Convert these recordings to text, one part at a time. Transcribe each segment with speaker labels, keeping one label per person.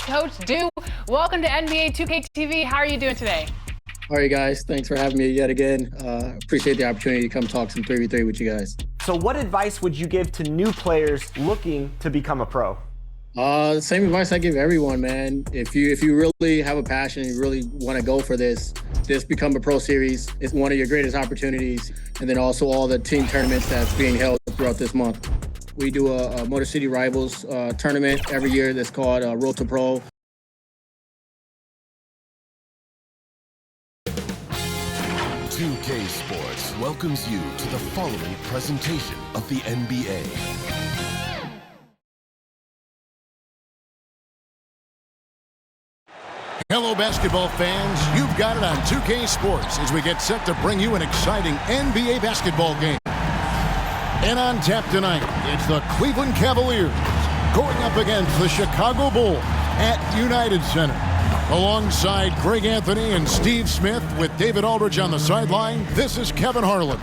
Speaker 1: Coach Du. Welcome to NBA 2K TV. How are you doing today?
Speaker 2: How are you guys? Thanks for having me yet again. Appreciate the opportunity to come talk some 3v3 with you guys.
Speaker 3: So what advice would you give to new players looking to become a pro?
Speaker 2: The same advice I give everyone, man. If you really have a passion and you really want to go for this Become a Pro series is one of your greatest opportunities. And then also all the team tournaments that's being held throughout this month. We do a Motor City Rivals tournament every year that's called Road to Pro.
Speaker 4: .2K Sports welcomes you to the following presentation of the NBA.
Speaker 5: Hello, basketball fans. You've got it on 2K Sports as we get set to bring you an exciting NBA basketball game. And on tap tonight, it's the Cleveland Cavaliers going up against the Chicago Bulls at United Center. Alongside Greg Anthony and Steve Smith with David Aldridge on the sideline, this is Kevin Harlan.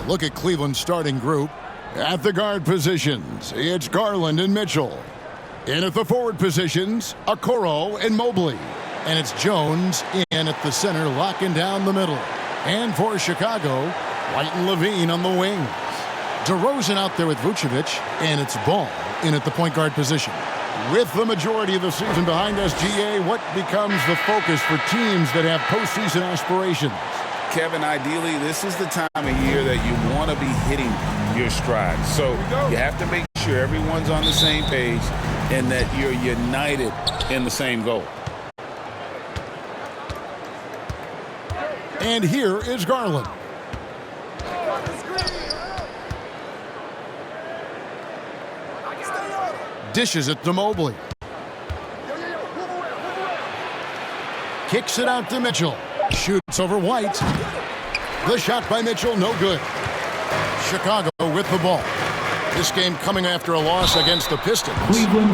Speaker 5: Look at Cleveland's starting group. At the guard positions, it's Garland and Mitchell. In at the forward positions, Okoro and Mobley. And it's Jones in at the center, locking down the middle. And for Chicago, White and Levine on the wings. DeRozan out there with Vucevic, and it's Ball in at the point guard position. With the majority of the season behind us, GA, what becomes the focus for teams that have postseason aspirations?
Speaker 6: Kevin, ideally, this is the time of year that you want to be hitting your stride. So you have to make sure everyone's on the same page and that you're united in the same goal.
Speaker 5: And here is Garland. Dishes it to Mobley. Kicks it out to Mitchell. Shoots over White. The shot by Mitchell, no good. Chicago with the ball. This game coming after a loss against the Pistons.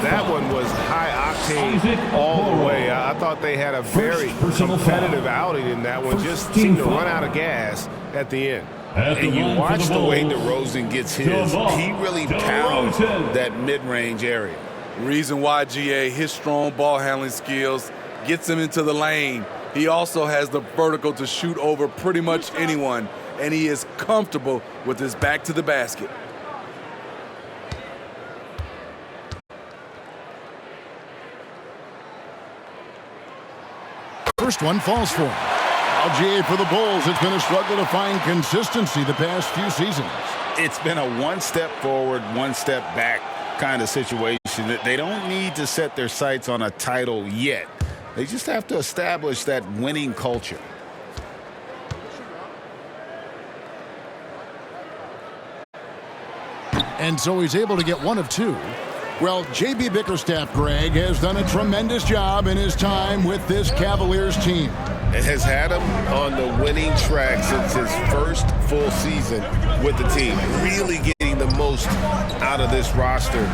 Speaker 6: That one was high octane all the way. I thought they had a very competitive outing in that one. Just seemed to run out of gas at the end. And you watch the way DeRozan gets his. He really pounds that mid-range area.
Speaker 7: Reason why, GA, his strong ball handling skills gets him into the lane. He also has the vertical to shoot over pretty much anyone, and he is comfortable with his back to the basket.
Speaker 5: First one falls for him. Now, GA, for the Bulls, it's been a struggle to find consistency the past few seasons.
Speaker 6: It's been a one step forward, one step back kind of situation. They don't need to set their sights on a title yet. They just have to establish that winning culture.
Speaker 5: And so he's able to get one of two. Well, J.B. Bickerstaff, Greg, has done a tremendous job in his time with this Cavaliers team.
Speaker 6: It has had him on the winning track since his first full season with the team. Really getting the most out of this roster.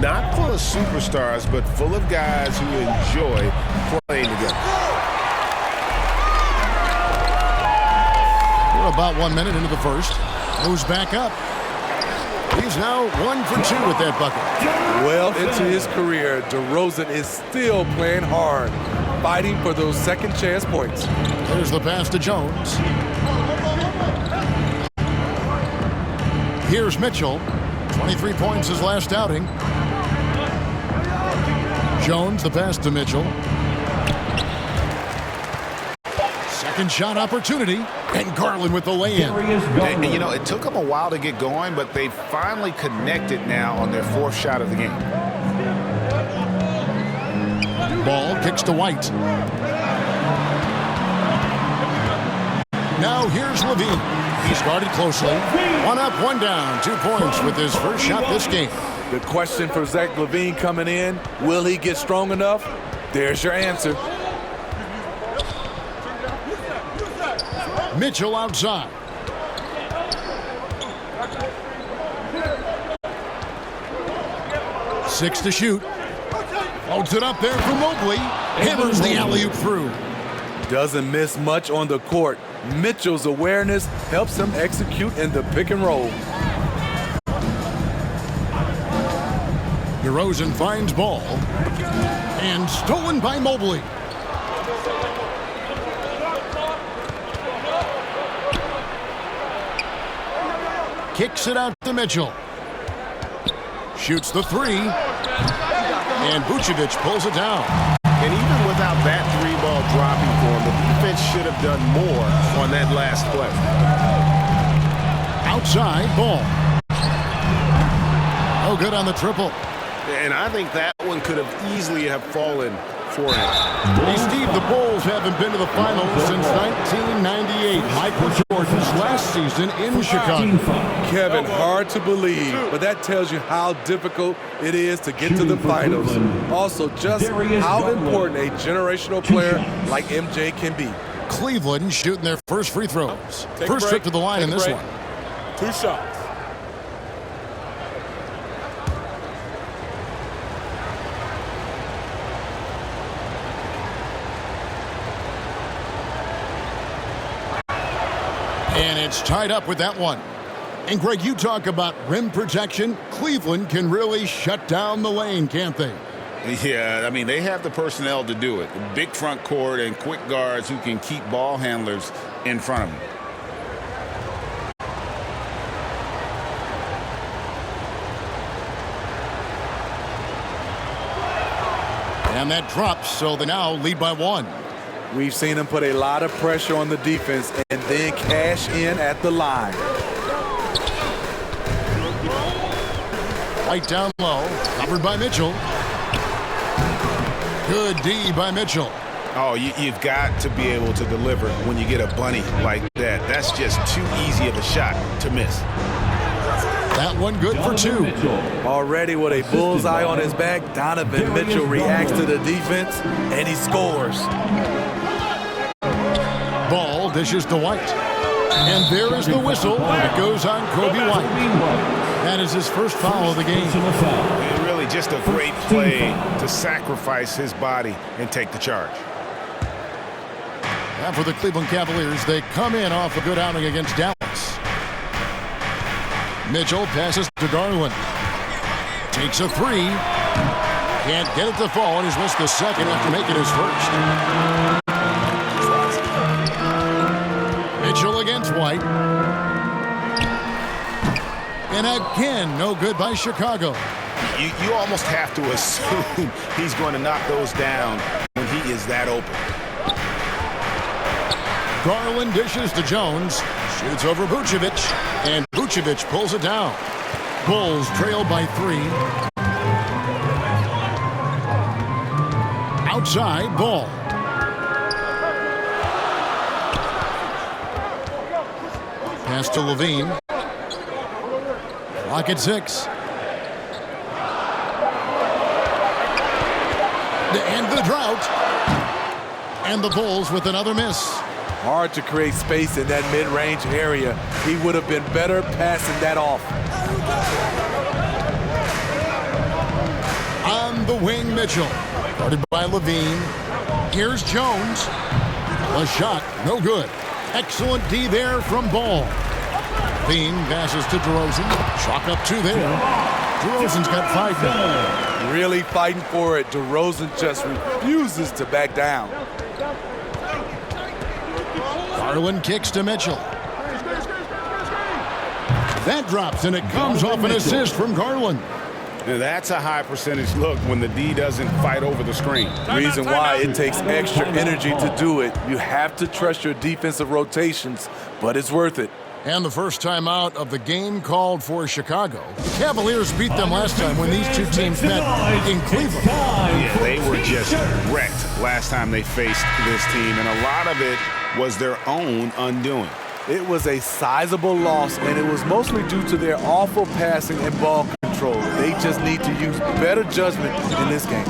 Speaker 6: Not full of superstars, but full of guys who enjoy playing together.
Speaker 5: We're about 1 minute into the first. Moves back up. He's now 1 for 2 with that bucket.
Speaker 7: Well into his career, DeRozan is still playing hard, fighting for those second chance points.
Speaker 5: There's the pass to Jones. Here's Mitchell. 23 points his last outing. Jones, the pass to Mitchell. Second shot opportunity. And Garland with the lay-in.
Speaker 6: And, you know, it took them a while to get going, but they finally connected now on their fourth shot of the game.
Speaker 5: Ball kicks to White. Now here's Levine. He's guarded closely. One up, one down. 2 points with his first shot this game.
Speaker 7: The question for Zach LaVine coming in, will he get strong enough? There's your answer.
Speaker 5: Mitchell outside. Six to shoot. Holds it up there for Mobley. Hammers the alley-oop through.
Speaker 7: Doesn't miss much on the court. Mitchell's awareness helps him execute in the pick and roll.
Speaker 5: DeRozan finds ball. And stolen by Mobley. Kicks it out to Mitchell. Shoots the three. And Vucevic pulls it down.
Speaker 6: And even without that three-ball dropping for him, the defense should have done more on that last play.
Speaker 5: Outside ball. No good on the triple.
Speaker 6: And I think that one could have easily have fallen for him.
Speaker 5: Hey, Steve, the Bulls haven't been to the finals since 1998. Michael Jordan's last season in Chicago.
Speaker 7: Kevin, hard to believe, but that tells you how difficult it is to get to the finals. Also, just how important a generational player like MJ can be.
Speaker 5: Cleveland shooting their first free throws. First trip to the line in this one.
Speaker 7: 2 shots.
Speaker 5: And it's tied up with that one. And Greg, you talk about rim protection. Cleveland can really shut down the lane, can't they?
Speaker 8: Yeah, I mean, they have the personnel to do it. Big front court and quick guards who can keep ball handlers in front of them.
Speaker 5: And that drops, so they now lead by 1.
Speaker 7: We've seen him put a lot of pressure on the defense and then cash in at the line.
Speaker 5: Right down low, covered by Mitchell. Good D by Mitchell.
Speaker 8: Oh, you've got to be able to deliver when you get a bunny like that. That's just too easy of a shot to miss.
Speaker 5: That one good for 2.
Speaker 7: Already with a bullseye on his back, Donovan Mitchell reacts to the defense, and he scores.
Speaker 5: Ball dishes to White. And there is the whistle. It goes on Kobe White. That is his first foul of the game.
Speaker 8: And really just a great play to sacrifice his body and take the charge.
Speaker 5: And for the Cleveland Cavaliers, they come in off a good outing against Dallas. Mitchell passes to Garland. Takes a three. Can't get it to fall, and he's missed the second after making his first. Mitchell against White. And again, no good by Chicago.
Speaker 8: You almost have to assume he's going to knock those down when he is that open.
Speaker 5: Garland dishes to Jones. Shoots over Vucevic. And Vucevic pulls it down. Bulls trail by 3. Outside ball. Pass to Levine. Clock at 6. And the drought. And the Bulls with another miss.
Speaker 7: Hard to create space in that mid-range area. He would have been better passing that off.
Speaker 5: On the wing, Mitchell. Guarded by Levine. Here's Jones. A shot, no good. Excellent D there from Ball. Levine passes to DeRozan. Chalk up 2 there. DeRozan's got 5 now.
Speaker 7: Really fighting for it. DeRozan just refuses to back down.
Speaker 5: Garland kicks to Mitchell. That drops, and it comes off an assist from Garland.
Speaker 8: Now that's a high percentage look when the D doesn't fight over the screen.
Speaker 7: Reason why it takes extra energy to do it. You have to trust your defensive rotations, but it's worth it.
Speaker 5: And the first time out of the game called for Chicago. The Cavaliers beat them last time when these two teams met in Cleveland.
Speaker 8: Yeah, they were just wrecked last time they faced this team, and a lot of it was their own undoing.
Speaker 7: It was a sizable loss, and it was mostly due to their awful passing and ball control. They just need to use better judgment in this game.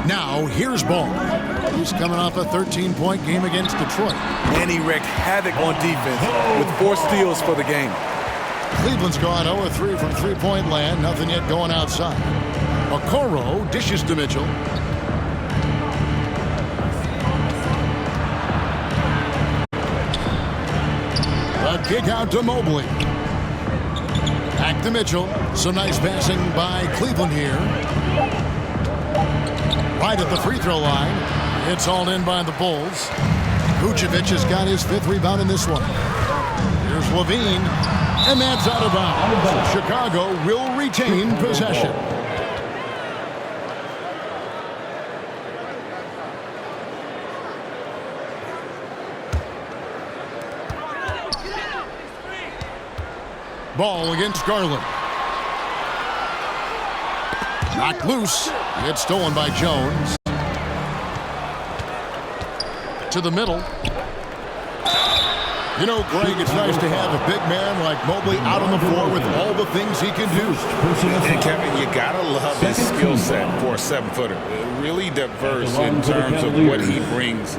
Speaker 5: Now, here's Ball. He's coming off a 13-point game against Detroit.
Speaker 7: And he wreaked havoc on defense with 4 steals for the game.
Speaker 5: Cleveland's gone 0-3 from three-point land. Nothing yet going outside. Okoro dishes to Mitchell. A kick out to Mobley. Back to Mitchell. Some nice passing by Cleveland here. Right at the free throw line. It's all in by the Bulls. Vucevic has got his 5th rebound in this one. Here's Levine, and that's out of bounds. Chicago will retain possession. Ball against Garland. Knocked loose. It's stolen by Jones. To the middle. You know, Greg, it's nice to have a big man like Mobley out on the floor with all the things he can do.
Speaker 8: And Kevin, you gotta love his skill set for a 7-footer. Really diverse in terms of what he brings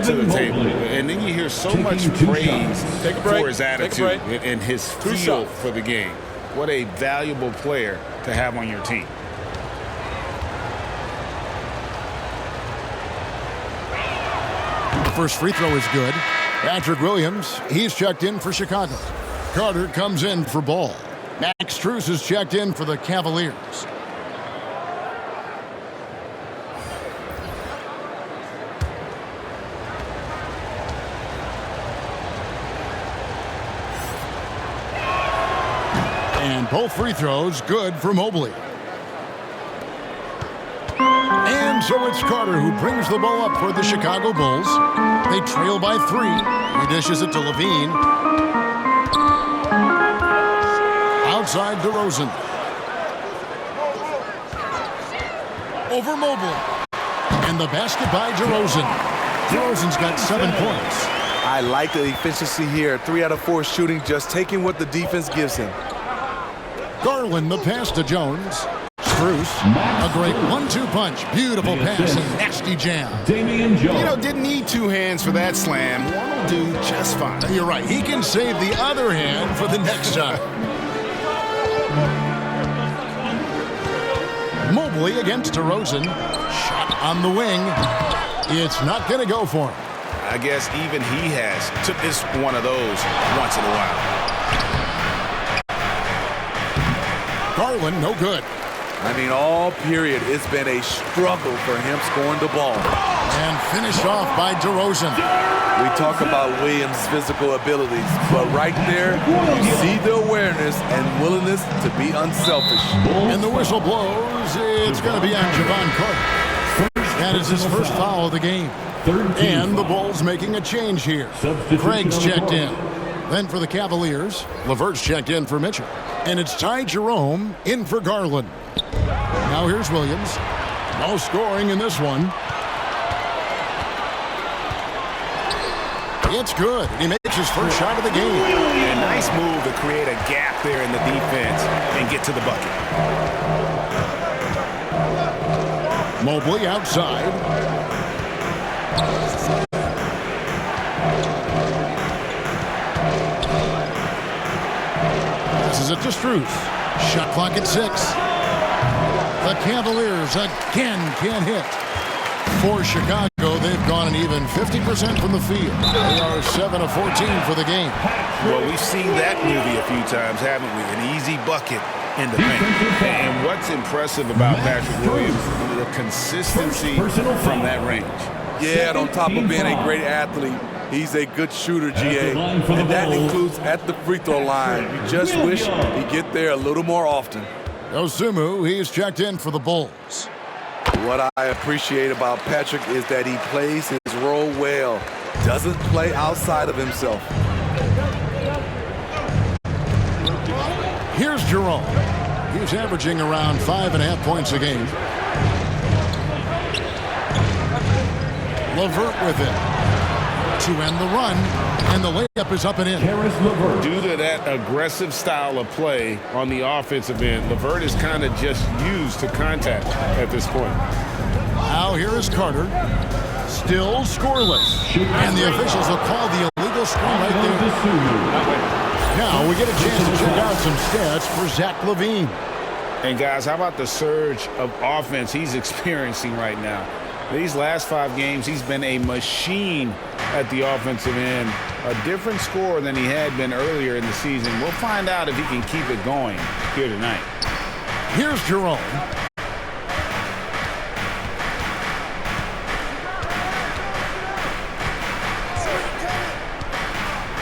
Speaker 8: to the table. And then you hear so much praise for his attitude and his feel for the game. What a valuable player to have on your team.
Speaker 5: First free throw is good. Patrick Williams, he's checked in for Chicago. Carter comes in for Ball. Max Strus is checked in for the Cavaliers. And both free throws good for Mobley. And so it's Carter who brings the ball up for the Chicago Bulls. They trail by 3. He dishes it to Levine. Outside DeRozan. Over Mobley. And the basket by DeRozan. DeRozan's got 7 points.
Speaker 7: I like the efficiency here. 3 out of 4 shooting, just taking what the defense gives him.
Speaker 5: Garland the pass to Jones. Strus, a great 1-2 punch. Beautiful pass and nasty jam.
Speaker 8: You know, didn't need 2 hands for that slam. One will do just fine.
Speaker 5: You're right. He can save the other hand for the next time. Mobley against DeRozan. Shot on the wing. It's not going to go for him.
Speaker 8: I guess even he took this one of those once in a while.
Speaker 5: Garland, no good.
Speaker 7: I mean, all period, it's been a struggle for him scoring the ball.
Speaker 5: And finished off by DeRozan.
Speaker 7: We talk about Williams' physical abilities, but right there, you see the awareness and willingness to be unselfish.
Speaker 5: And the whistle blows. It's going to be on Javon Carter. That is his first foul of the game. And the Bulls making a change here. Craig's checked in. Then for the Cavaliers, LeVert's checked in for Mitchell. And it's Ty Jerome in for Garland. Now here's Williams. No scoring in this one. It's good. He makes his first shot of the game.
Speaker 8: A nice move to create a gap there in the defense and get to the bucket.
Speaker 5: Mobley outside. This is it to Strus. Shot clock at 6. The Cavaliers again can't hit. For Chicago, they've gone an even 50% from the field. They are 7 of 14 for the game.
Speaker 8: Well, we've seen that movie a few times, haven't we? An easy bucket in the paint. And what's impressive about Patrick Williams, the consistency from that range.
Speaker 7: Yeah, and on top of being a great athlete, he's a good shooter, GA. And that includes at the free throw line. You just wish he'd get there a little more often.
Speaker 5: Osumu, he's checked in for the Bulls.
Speaker 7: What I appreciate about Patrick is that he plays his role well. Doesn't play outside of himself.
Speaker 5: Here's Jerome. He's averaging around 5.5 points a game. LeVert with it. To end the run, and the layup is up and in.
Speaker 8: Due to that aggressive style of play on the offensive end, LeVert is kind of just used to contact at this point.
Speaker 5: Now here is Carter. Still scoreless. And the officials will call the illegal screen right there. Now we get a chance to check out some stats for Zach LaVine.
Speaker 8: And guys, how about the surge of offense he's experiencing right now? These last 5 games, he's been a machine at the offensive end. A different scorer than he had been earlier in the season. We'll find out if he can keep it going here tonight.
Speaker 5: Here's Jerome.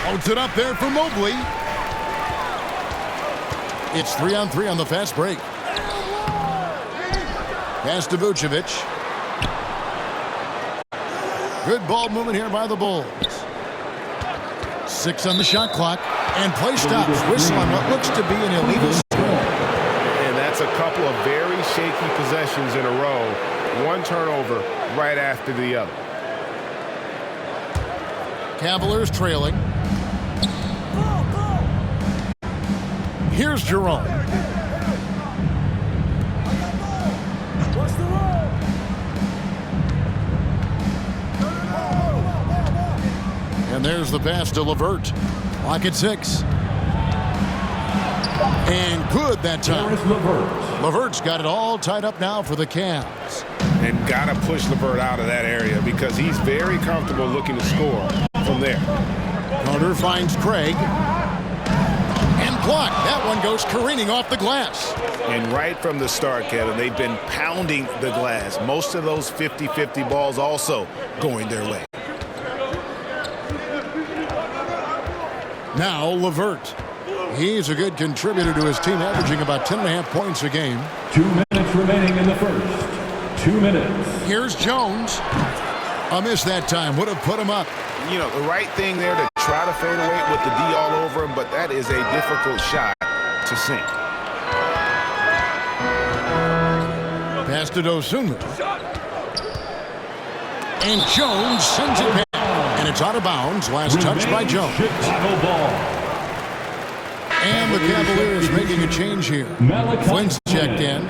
Speaker 5: Holds it up there for Mobley. It's 3-on-3 on the fast break. Pass to Vucevic. Good ball movement here by the Bulls. 6 on the shot clock. And play stops. Whistle on what looks to be an illegal swing.
Speaker 6: And that's a couple of very shaky possessions in a row. One turnover right after the other.
Speaker 5: Cavaliers trailing. Here's Jerome. And there's the pass to LeVert. Lock at 6. And good that time. LeVert's got it all tied up now for the Cavs.
Speaker 6: And got to push LeVert out of that area because he's very comfortable looking to score from there.
Speaker 5: Carter finds Craig. And blocked. That one goes careening off the glass.
Speaker 8: And right from the start, Kevin, they've been pounding the glass. Most of those 50-50 balls also going their way.
Speaker 5: Now LeVert. He's a good contributor to his team, averaging about 10.5 points a game.
Speaker 9: 2 minutes remaining in the first. 2 minutes.
Speaker 5: Here's Jones. A miss that time. Would have put him up.
Speaker 8: You know, the right thing there to try to fade away with the D all over him, but that is a difficult shot to sink.
Speaker 5: Pass to Dosunmu. And Jones sends it back. And it's out of bounds. Last touch by Jones.
Speaker 9: Chicago ball.
Speaker 5: And the Cavaliers making a change here. Flynn's checked in.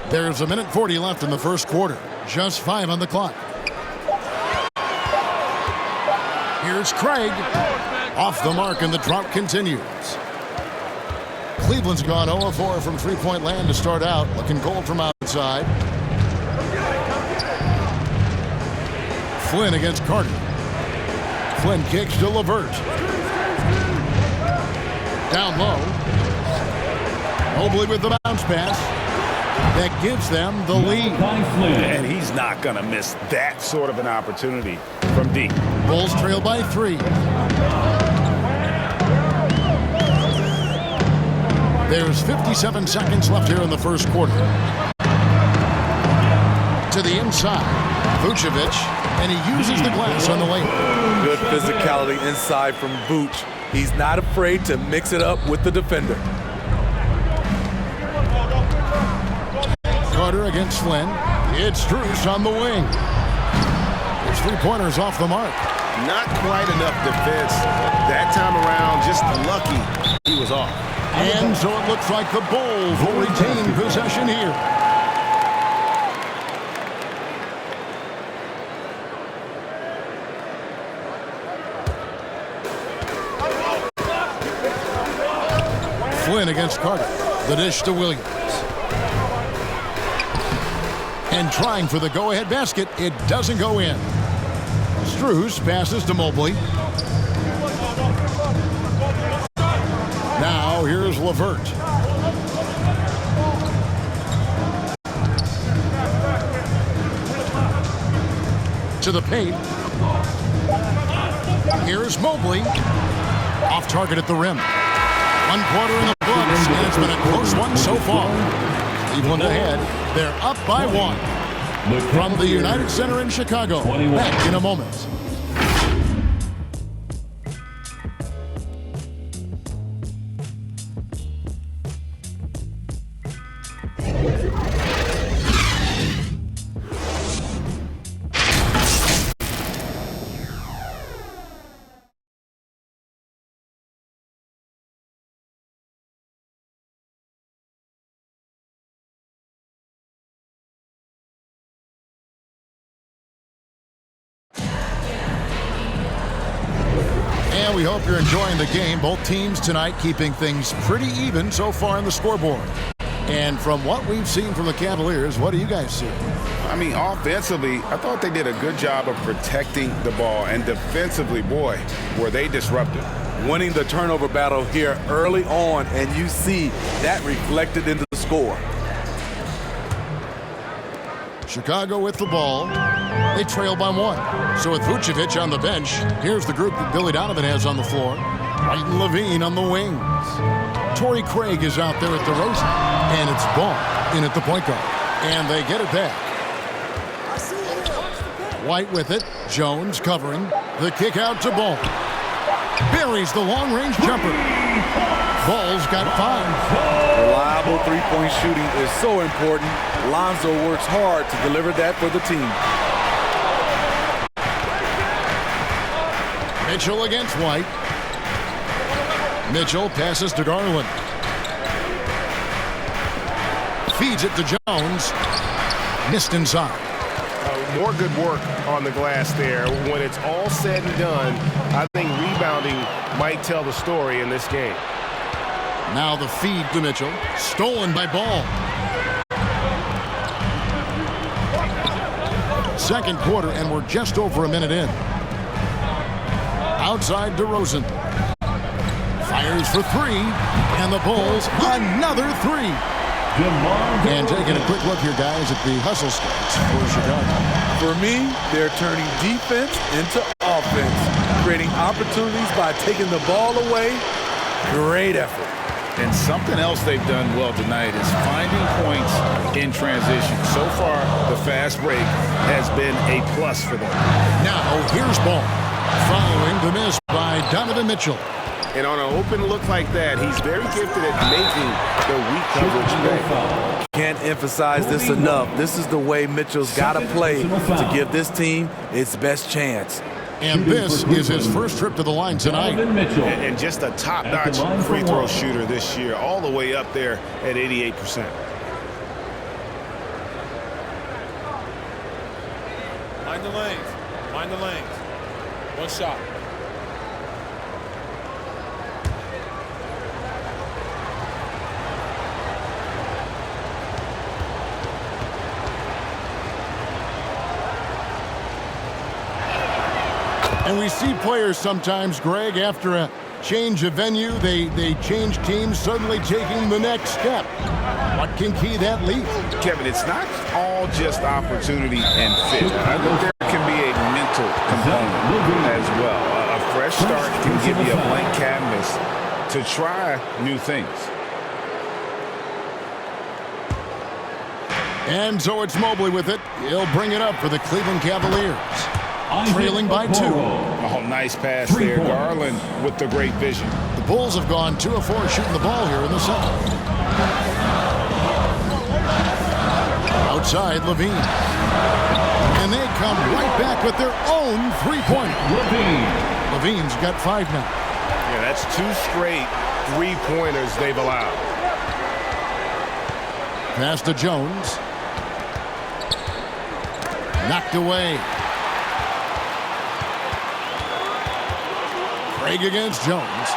Speaker 5: There's 1:40 left in the first quarter. Just 5 on the clock. Here's Craig. Off the mark, and the drought continues. Cleveland's gone 0-4 from three-point land to start out. Looking cold from outside. Flynn against Carter. Flynn kicks to LeVert. Down low. Mobley with the bounce pass. That gives them the lead.
Speaker 8: And he's not going to miss that sort of an opportunity from deep.
Speaker 5: Bulls trail by 3. There's 57 seconds left here in the first quarter. To the inside. Vucevic, and he uses the glass on the lane.
Speaker 7: Good physicality inside from Vooch. He's not afraid to mix it up with the defender.
Speaker 5: Carter against Flynn. It's Strus on the wing. His 3-pointers off the mark.
Speaker 6: Not quite enough defense that time around. Just lucky he was off.
Speaker 5: And so it looks like the Bulls will retain possession here. Flynn against Carter. The dish to Williams. And trying for the go-ahead basket. It doesn't go in. Strus passes to Mobley. Now here's LeVert. To the paint. Here's Mobley. Off target at the rim. 1 quarter in the books, and it's been a close one so far. Cleveland ahead. They're up by 1. From the United Center in Chicago. Back in a moment. And we hope you're enjoying the game. Both teams tonight keeping things pretty even so far on the scoreboard. And from what we've seen from the Cavaliers, what do you guys see?
Speaker 8: I mean, offensively, I thought they did a good job of protecting the ball. And defensively, boy, were they disruptive.
Speaker 7: Winning the turnover battle here early on, and you see that reflected in the score.
Speaker 5: Chicago with the ball. They trail by 1. So with Vucevic on the bench, here's the group that Billy Donovan has on the floor. Wright and Levine on the wings. Torrey Craig is out there at the DeRozan. And it's Ball in at the point guard. And they get it back. White with it. Jones covering. The kick out to Ball. Buries the long-range jumper. Ball's got 5.
Speaker 7: Reliable three-point shooting is so important. Lonzo works hard to deliver that for the team.
Speaker 5: Mitchell against White. Mitchell passes to Garland. Feeds it to Jones. Missed inside.
Speaker 6: More good work on the glass there. When it's all said and done, I think rebounding might tell the story in this game.
Speaker 5: Now the feed to Mitchell. Stolen by Ball. Second quarter, and we're just over a minute in. Outside DeRozan. Fires for 3, and the Bulls another 3. And taking a quick look here, guys, at the hustle stats for Chicago.
Speaker 7: For me, they're turning defense into offense, creating opportunities by taking the ball away. Great effort.
Speaker 8: And something else they've done well tonight is finding points in transition. So far, the fast break has been a plus for them.
Speaker 5: Now, here's Ball. Following the miss by Donovan Mitchell.
Speaker 6: And on an open look like that, he's very gifted at making the weak coverage pay.
Speaker 7: Can't emphasize this enough. This is the way Mitchell's got to play to give this team its best chance.
Speaker 5: And this is his first trip to the line tonight.
Speaker 6: And just a top-notch free throw shooter this year, all the way up there at 88%.
Speaker 10: Mind the lanes. Mind the lanes. One shot.
Speaker 5: And we see players sometimes, Greg, after a change of venue, they change teams, suddenly taking the next step. What can key that leap?
Speaker 8: Kevin, it's not all just opportunity and fit. I think there can be a mental component as well. A fresh start can give you a blank canvas to try new things.
Speaker 5: And so it's Mobley with it. He'll bring it up for the Cleveland Cavaliers. Trailing by 2.
Speaker 8: Oh, nice pass there. Garland with the great vision.
Speaker 5: The Bulls have gone 2 of 4 shooting the ball here in the second. Outside, Levine. And they come right back with their own three-pointer. Levine's got 5 now.
Speaker 6: Yeah, that's 2 straight three-pointers they've allowed.
Speaker 5: Pass to Jones. Knocked away. Craig against Jones.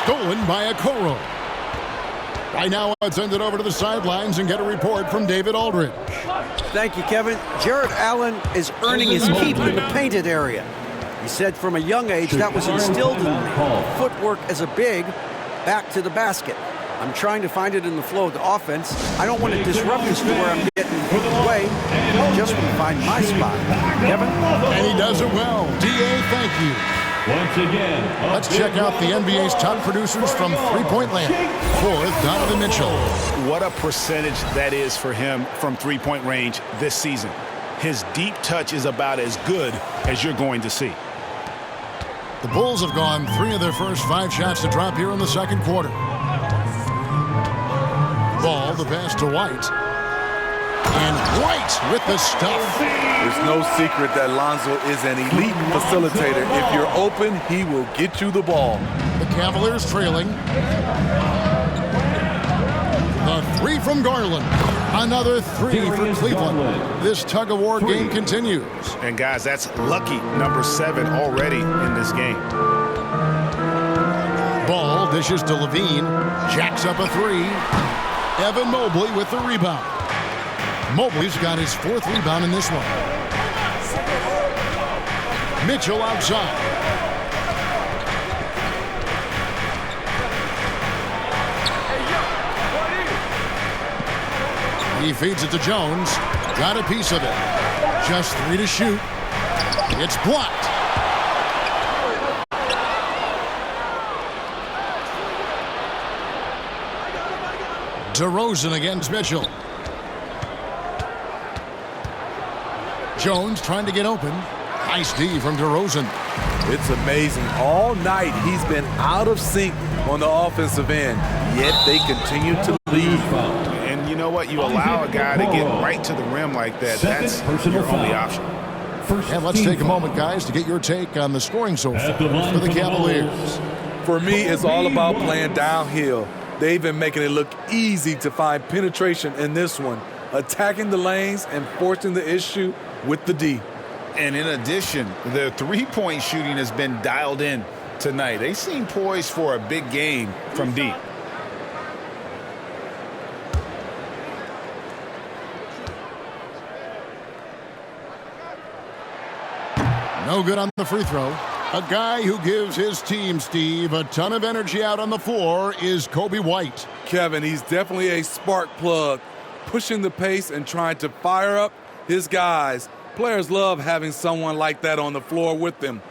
Speaker 5: Stolen by Okoro. Right now, let's send it over to the sidelines and get a report from David Aldridge.
Speaker 11: Thank you, Kevin. Jared Allen is earning his keep in the painted area. He said from a young age that was instilled in me. Footwork as a big, back to the basket. I'm trying to find it in the flow of the offense. I don't want to disrupt this to where I'm getting away. I just want to find my spot. Kevin?
Speaker 5: And he does it well. D.A., thank you.
Speaker 9: Once again,
Speaker 5: let's check out the NBA's top producers from three-point land. 4th, Donovan Mitchell.
Speaker 12: What a percentage that is for him from three-point range this season. His deep touch is about as good as you're going to see.
Speaker 5: The Bulls have gone 3 of their first 5 shots to drop here in the second quarter. Ball, the pass to White. And White with the stuff.
Speaker 7: There's no secret that Lonzo is an elite facilitator. If you're open, he will get you the ball.
Speaker 5: The Cavaliers trailing. The 3 from Garland. Another 3 for Cleveland. This tug-of-war game continues.
Speaker 12: And guys, that's lucky number 7 already in this game.
Speaker 5: Ball dishes to Levine. Jacks up a three. Evan Mobley with the rebound. Mobley's got his 4th rebound in this one. Mitchell outside. He feeds it to Jones. Got a piece of it. Just 3 to shoot. It's blocked. DeRozan against Mitchell. Jones trying to get open. Nice D from DeRozan.
Speaker 7: It's amazing. All night he's been out of sync on the offensive end, yet they continue to lead.
Speaker 12: And you know what? You allow a guy to get right to the rim like that. That's your only option.
Speaker 5: And let's take a moment, guys, to get your take on the scoring so far for the Cavaliers.
Speaker 7: For me, it's all about playing downhill. They've been making it look easy to find penetration in this one, attacking the lanes and forcing the issue with the D.
Speaker 8: And in addition, their three-point shooting has been dialed in tonight. They seem poised for a big game from deep.
Speaker 5: No good on the free throw. A guy who gives his team, Steve, a ton of energy out on the floor is Kobe White.
Speaker 7: Kevin, he's definitely a spark plug, pushing the pace and trying to fire up his guys. Players love having someone like that on the floor with them.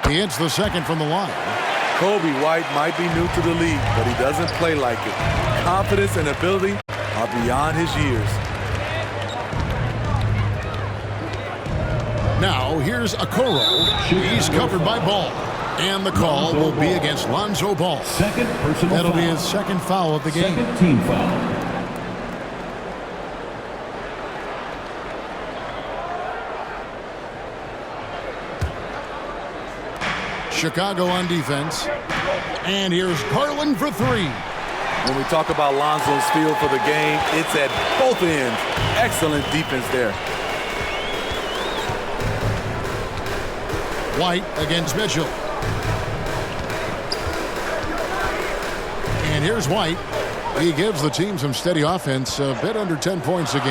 Speaker 5: He hits the second from the line.
Speaker 7: Kobe White might be new to the league, but he doesn't play like it. Confidence and ability are beyond his years.
Speaker 5: Now here's Okoro. He's covered by Ball. And the call will be against Lonzo Ball. That'll be his second foul of the game.
Speaker 9: Second team foul.
Speaker 5: Chicago on defense. And here's Garland for 3.
Speaker 7: When we talk about Lonzo's feel for the game, it's at both ends. Excellent defense there.
Speaker 5: White against Mitchell. And here's White. He gives the team some steady offense, a bit under 10 points a game.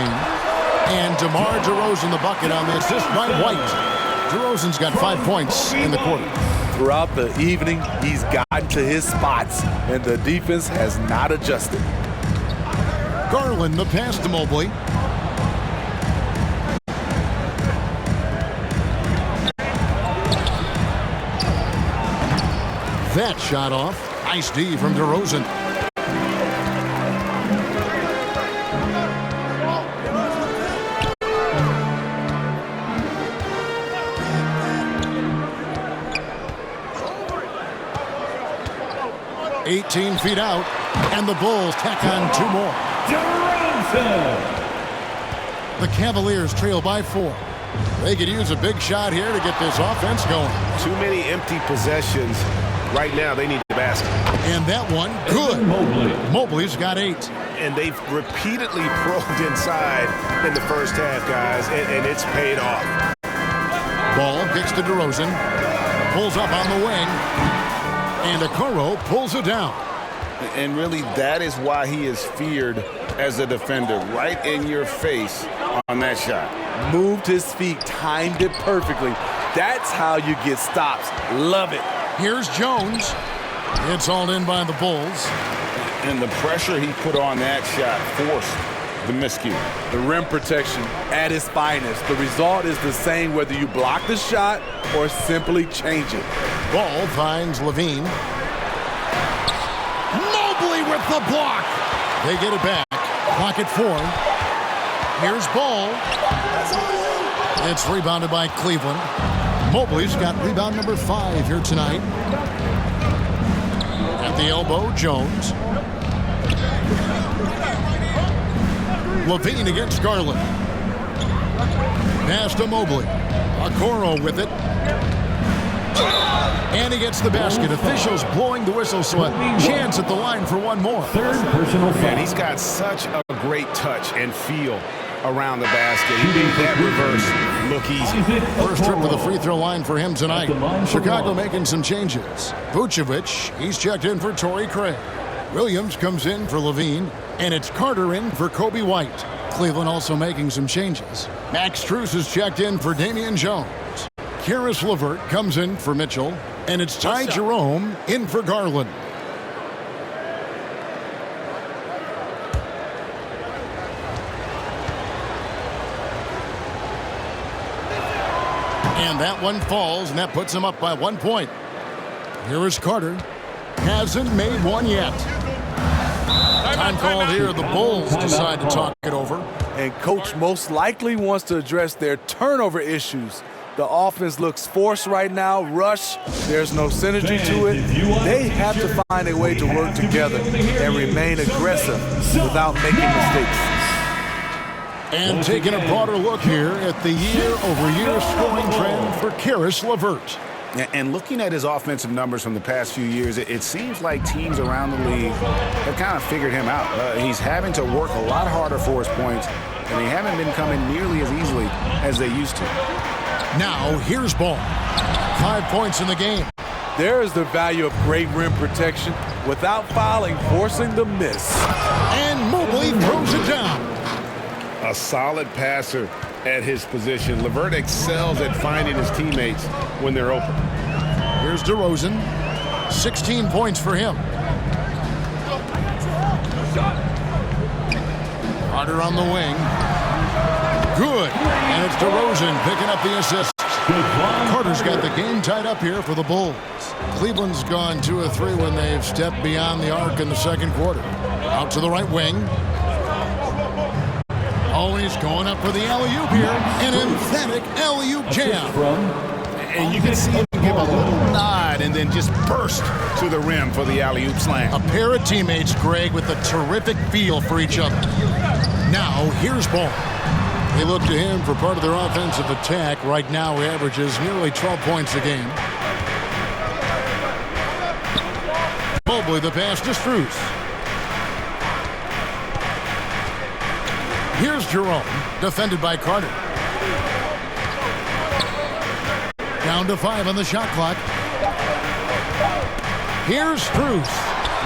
Speaker 5: And DeMar DeRozan the bucket on the assist by White. DeRozan's got 5 points in the quarter.
Speaker 7: Throughout the evening, he's gotten to his spots, and the defense has not adjusted.
Speaker 5: Garland the pass to Mobley. That shot off. Nice D from DeRozan. "18 feet out, and the Bulls tack on 2 more. The Cavaliers trail by 4. They could use a big shot here to get this offense going.
Speaker 6: Too many empty possessions. Right now, they need the basket.
Speaker 5: And that one, good. Mobley's got 8.
Speaker 6: And they've repeatedly probed inside in the first half, guys, and it's paid off.
Speaker 5: Ball gets to DeRozan. Pulls up on the wing. And Okoro pulls it down.
Speaker 8: And really, that is why he is feared as a defender. Right in your face on that shot.
Speaker 7: Moved his feet, timed it perfectly. That's how you get stops. Love it.
Speaker 5: Here's Jones. It's all in by the Bulls.
Speaker 8: And the pressure he put on that shot forced the miscue.
Speaker 7: The rim protection at its finest. The result is the same whether you block the shot or simply change it.
Speaker 5: Ball finds Levine. Mobley with the block. They get it back. Pocket 4. Here's Ball. It's rebounded by Cleveland. Mobley's got rebound number 5 here tonight. At the elbow, Jones. Levine against Garland. Pass to Mobley. Okoro with it. And he gets the basket. Officials blowing the whistle, so a chance at the line for one more.
Speaker 9: Third personal foul.
Speaker 12: Man, he's got such a great touch and feel around the basket. He made that reverse look easy.
Speaker 5: First trip to the free throw line for him tonight. Chicago making some changes. Vucevic, he's checked in for Torrey Craig. Williams comes in for Levine, and it's Carter in for Kobe White. Cleveland also making some changes. Max Strus is checked in for Damian Jones. Karis LeVert comes in for Mitchell, and it's Ty Jerome in for Garland. And that one falls, and that puts him up by 1 point. Here is Carter. Hasn't made one yet. Time called here. The Bulls decide to talk it over.
Speaker 7: And coach most likely wants to address their turnover issues. The offense looks forced right now, rush. There's no synergy to it. They have to find a way to work together and remain aggressive without making mistakes.
Speaker 5: And taking a broader look here at the year-over-year scoring trend for Karis LeVert.
Speaker 12: And looking at his offensive numbers from the past few years, it seems like teams around the league have kind of figured him out. He's having to work a lot harder for his points, and they haven't been coming nearly as easily as they used to.
Speaker 5: Now, here's Ball. 5 points in the game.
Speaker 7: There is the value of great rim protection without fouling, forcing the miss.
Speaker 5: And Mobley throws it down.
Speaker 6: A solid passer at his position. LeVert excels at finding his teammates when they're open.
Speaker 5: Here's DeRozan. 16 points for him. Carter on the wing. Good. And it's DeRozan picking up the assist. Carter's got the game tied up here for the Bulls. Cleveland's gone 2 of 3 when they've stepped beyond the arc in the second quarter. Out to the right wing. Always going up for the alley-oop here. An emphatic alley-oop jam.
Speaker 12: And you can see him give a little nod and then just burst to the rim for the alley-oop slam.
Speaker 5: A pair of teammates, Greg, with a terrific feel for each other. Now, here's Ball. They look to him for part of their offensive attack. Right now, he averages nearly 12 points a game. Mobley, the pass to Strus. Here's Jerome, defended by Carter. Down to 5 on the shot clock. Here's Strus.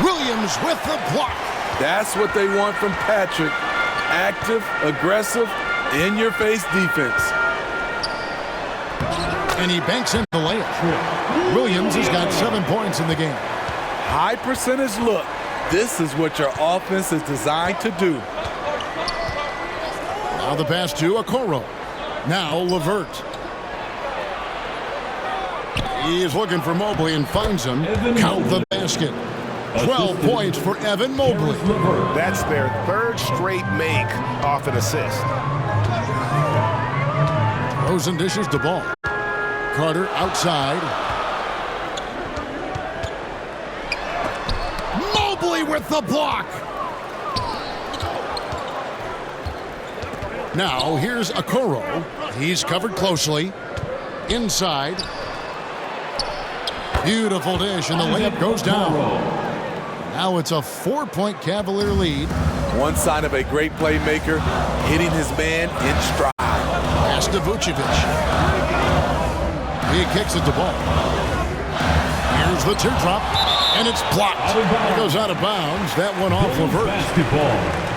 Speaker 5: Williams with the block.
Speaker 7: That's what they want from Patrick. Active, aggressive, in-your-face defense.
Speaker 5: And he banks in the layup. Williams has got 7 points in the game.
Speaker 7: High percentage look. This is what your offense is designed to do.
Speaker 5: Now the pass to Okoro. Now LeVert. He is looking for Mobley and finds him. Count the basket. 12 points for Evan Mobley.
Speaker 6: That's their 3rd straight make off an assist.
Speaker 5: Rosen dishes the ball. Carter outside. Mobley with the block. Now here's Okoro. He's covered closely. Inside. Beautiful dish, and the layup goes down. Now it's a 4-point Cavalier lead.
Speaker 7: One sign of a great playmaker, hitting his man in stride.
Speaker 5: Pass to Vucevic. He kicks at the ball. Here's the teardrop, and it's blocked. It goes out of bounds. That one off LeVert.
Speaker 9: Basketball.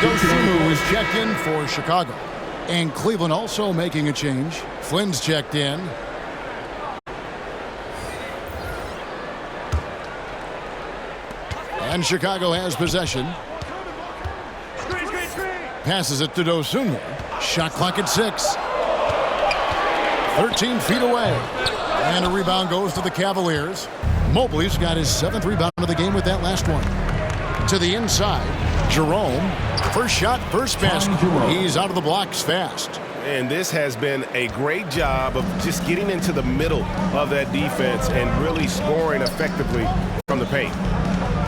Speaker 5: Dosunmu is checked in for Chicago. And Cleveland also making a change. Flynn's checked in. And Chicago has possession. Passes it to Dosunmu. Shot clock at 6. 13 feet away. And a rebound goes to the Cavaliers. Mobley's got his 7th rebound of the game with that last one. To the inside. Jerome. First shot, first basket. He's out of the blocks fast.
Speaker 6: And this has been a great job of just getting into the middle of that defense and really scoring effectively from the paint.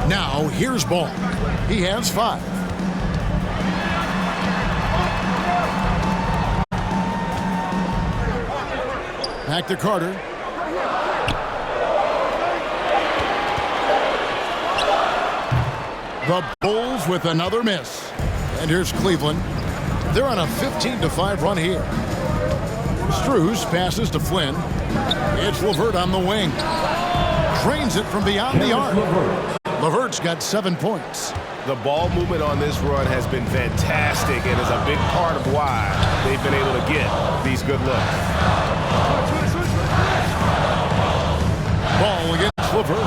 Speaker 5: Now, here's Ball. He has 5. Back to Carter. The Bulls with another miss. And here's Cleveland. They're on a 15-5 run here. Strus passes to Flynn. It's LeVert on the wing. Trains it from beyond the arc. LeVert's got 7 points.
Speaker 6: The ball movement on this run has been fantastic and is a big part of why they've been able to get these good looks.
Speaker 5: Ball against LeVert.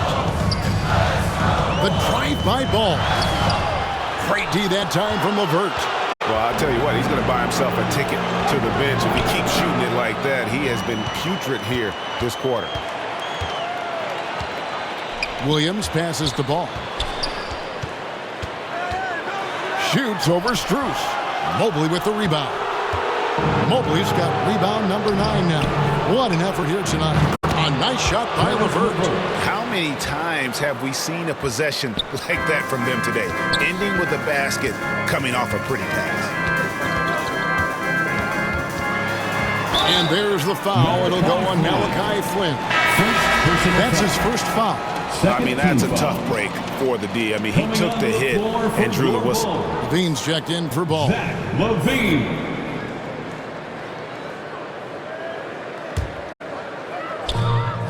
Speaker 5: The drive-by ball. Great D that time from LeVert.
Speaker 6: Well, I'll tell you what, he's going to buy himself a ticket to the bench. If he keeps shooting it like that, he has been putrid here this quarter.
Speaker 5: Williams passes the ball. Shoots over Strus. Mobley with the rebound. Mobley's got rebound number 9 now. What an effort here tonight. A nice shot by LeVert.
Speaker 12: How many times have we seen a possession like that from them today? Ending with a basket, coming off a pretty pass.
Speaker 5: And there's the foul. It'll go on Malachi Flynn. That's his first foul.
Speaker 12: I mean, that's a tough break for the D. I mean, he took the hit and drew the whistle.
Speaker 5: Levine's checked in for ball.
Speaker 9: Levine.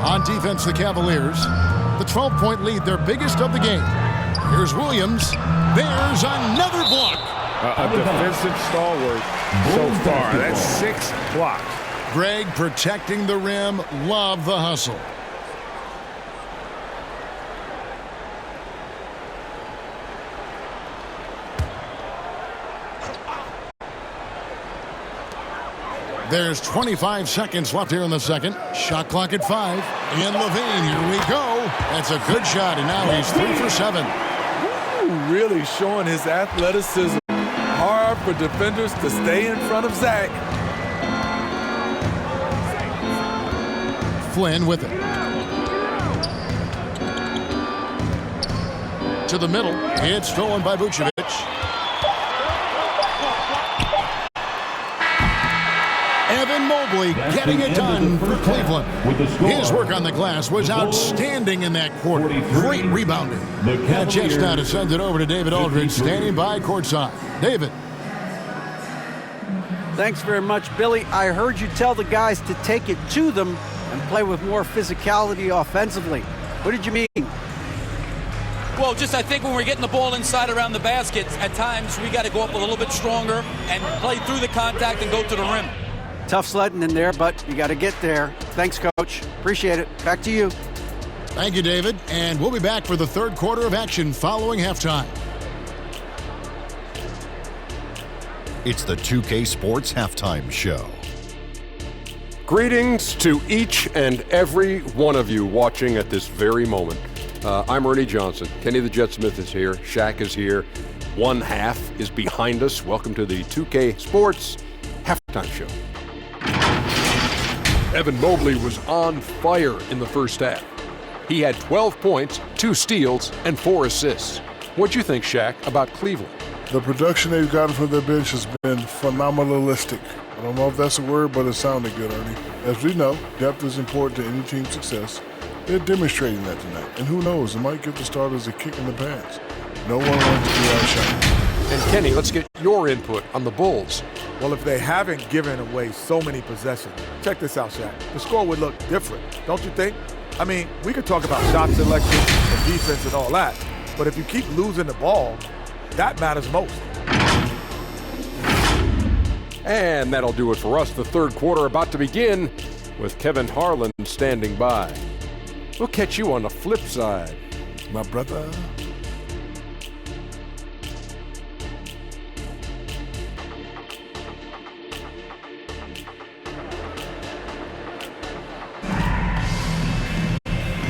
Speaker 5: On defense, the Cavaliers. The 12-point lead, their biggest of the game. Here's Williams. There's another block.
Speaker 6: A defensive stalwart so far. That's 6 blocks.
Speaker 5: Greg protecting the rim. Love the hustle. There's 25 seconds left here in the second. Shot clock at 5. And Levine, here we go. That's a good shot, and now he's 3 for 7.
Speaker 7: Ooh, really showing his athleticism. Hard for defenders to stay in front of Zach.
Speaker 5: Flynn with it. To the middle. It's stolen by Vucevic. Evan Mobley getting it done for Cleveland. His work on the glass was outstanding in that quarter. Great rebounding. And a chance now to send it over to David Aldridge, standing by courtside. David.
Speaker 11: Thanks very much, Billy. I heard you tell the guys to take it to them and play with more physicality offensively. What did you mean?
Speaker 13: Well, just I think when we're getting the ball inside around the basket, at times we got to go up a little bit stronger and play through the contact and go to the rim.
Speaker 11: Tough sledding in there, but you got to get there. Thanks, Coach. Appreciate it. Back to you.
Speaker 5: Thank you, David. And we'll be back for the third quarter of action following halftime.
Speaker 14: It's the 2K Sports Halftime Show.
Speaker 15: Greetings to each and every one of you watching at this very moment. I'm Ernie Johnson. Kenny the Jet Smith is here. Shaq is here. One half is behind us. Welcome to the 2K Sports Halftime Show. Evan Mobley was on fire in the first half. He had 12 points, 2 steals, and 4 assists. What'd you think, Shaq, about Cleveland?
Speaker 16: The production they've gotten from their bench has been phenomenalistic. I don't know if that's a word, but it sounded good, Ernie. As we know, depth is important to any team's success. They're demonstrating that tonight. And who knows, it might give the starters a kick in the pants. No one wants to be outshot.
Speaker 15: And Kenny, let's get your input on the Bulls.
Speaker 17: Well, if they haven't given away so many possessions, check this out, Shaq. The score would look different, don't you think? I mean, we could talk about shot selection and defense and all that, but if you keep losing the ball, that matters most.
Speaker 15: And that'll do it for us. The third quarter about to begin with Kevin Harlan standing by. We'll catch you on the flip side,
Speaker 16: my brother.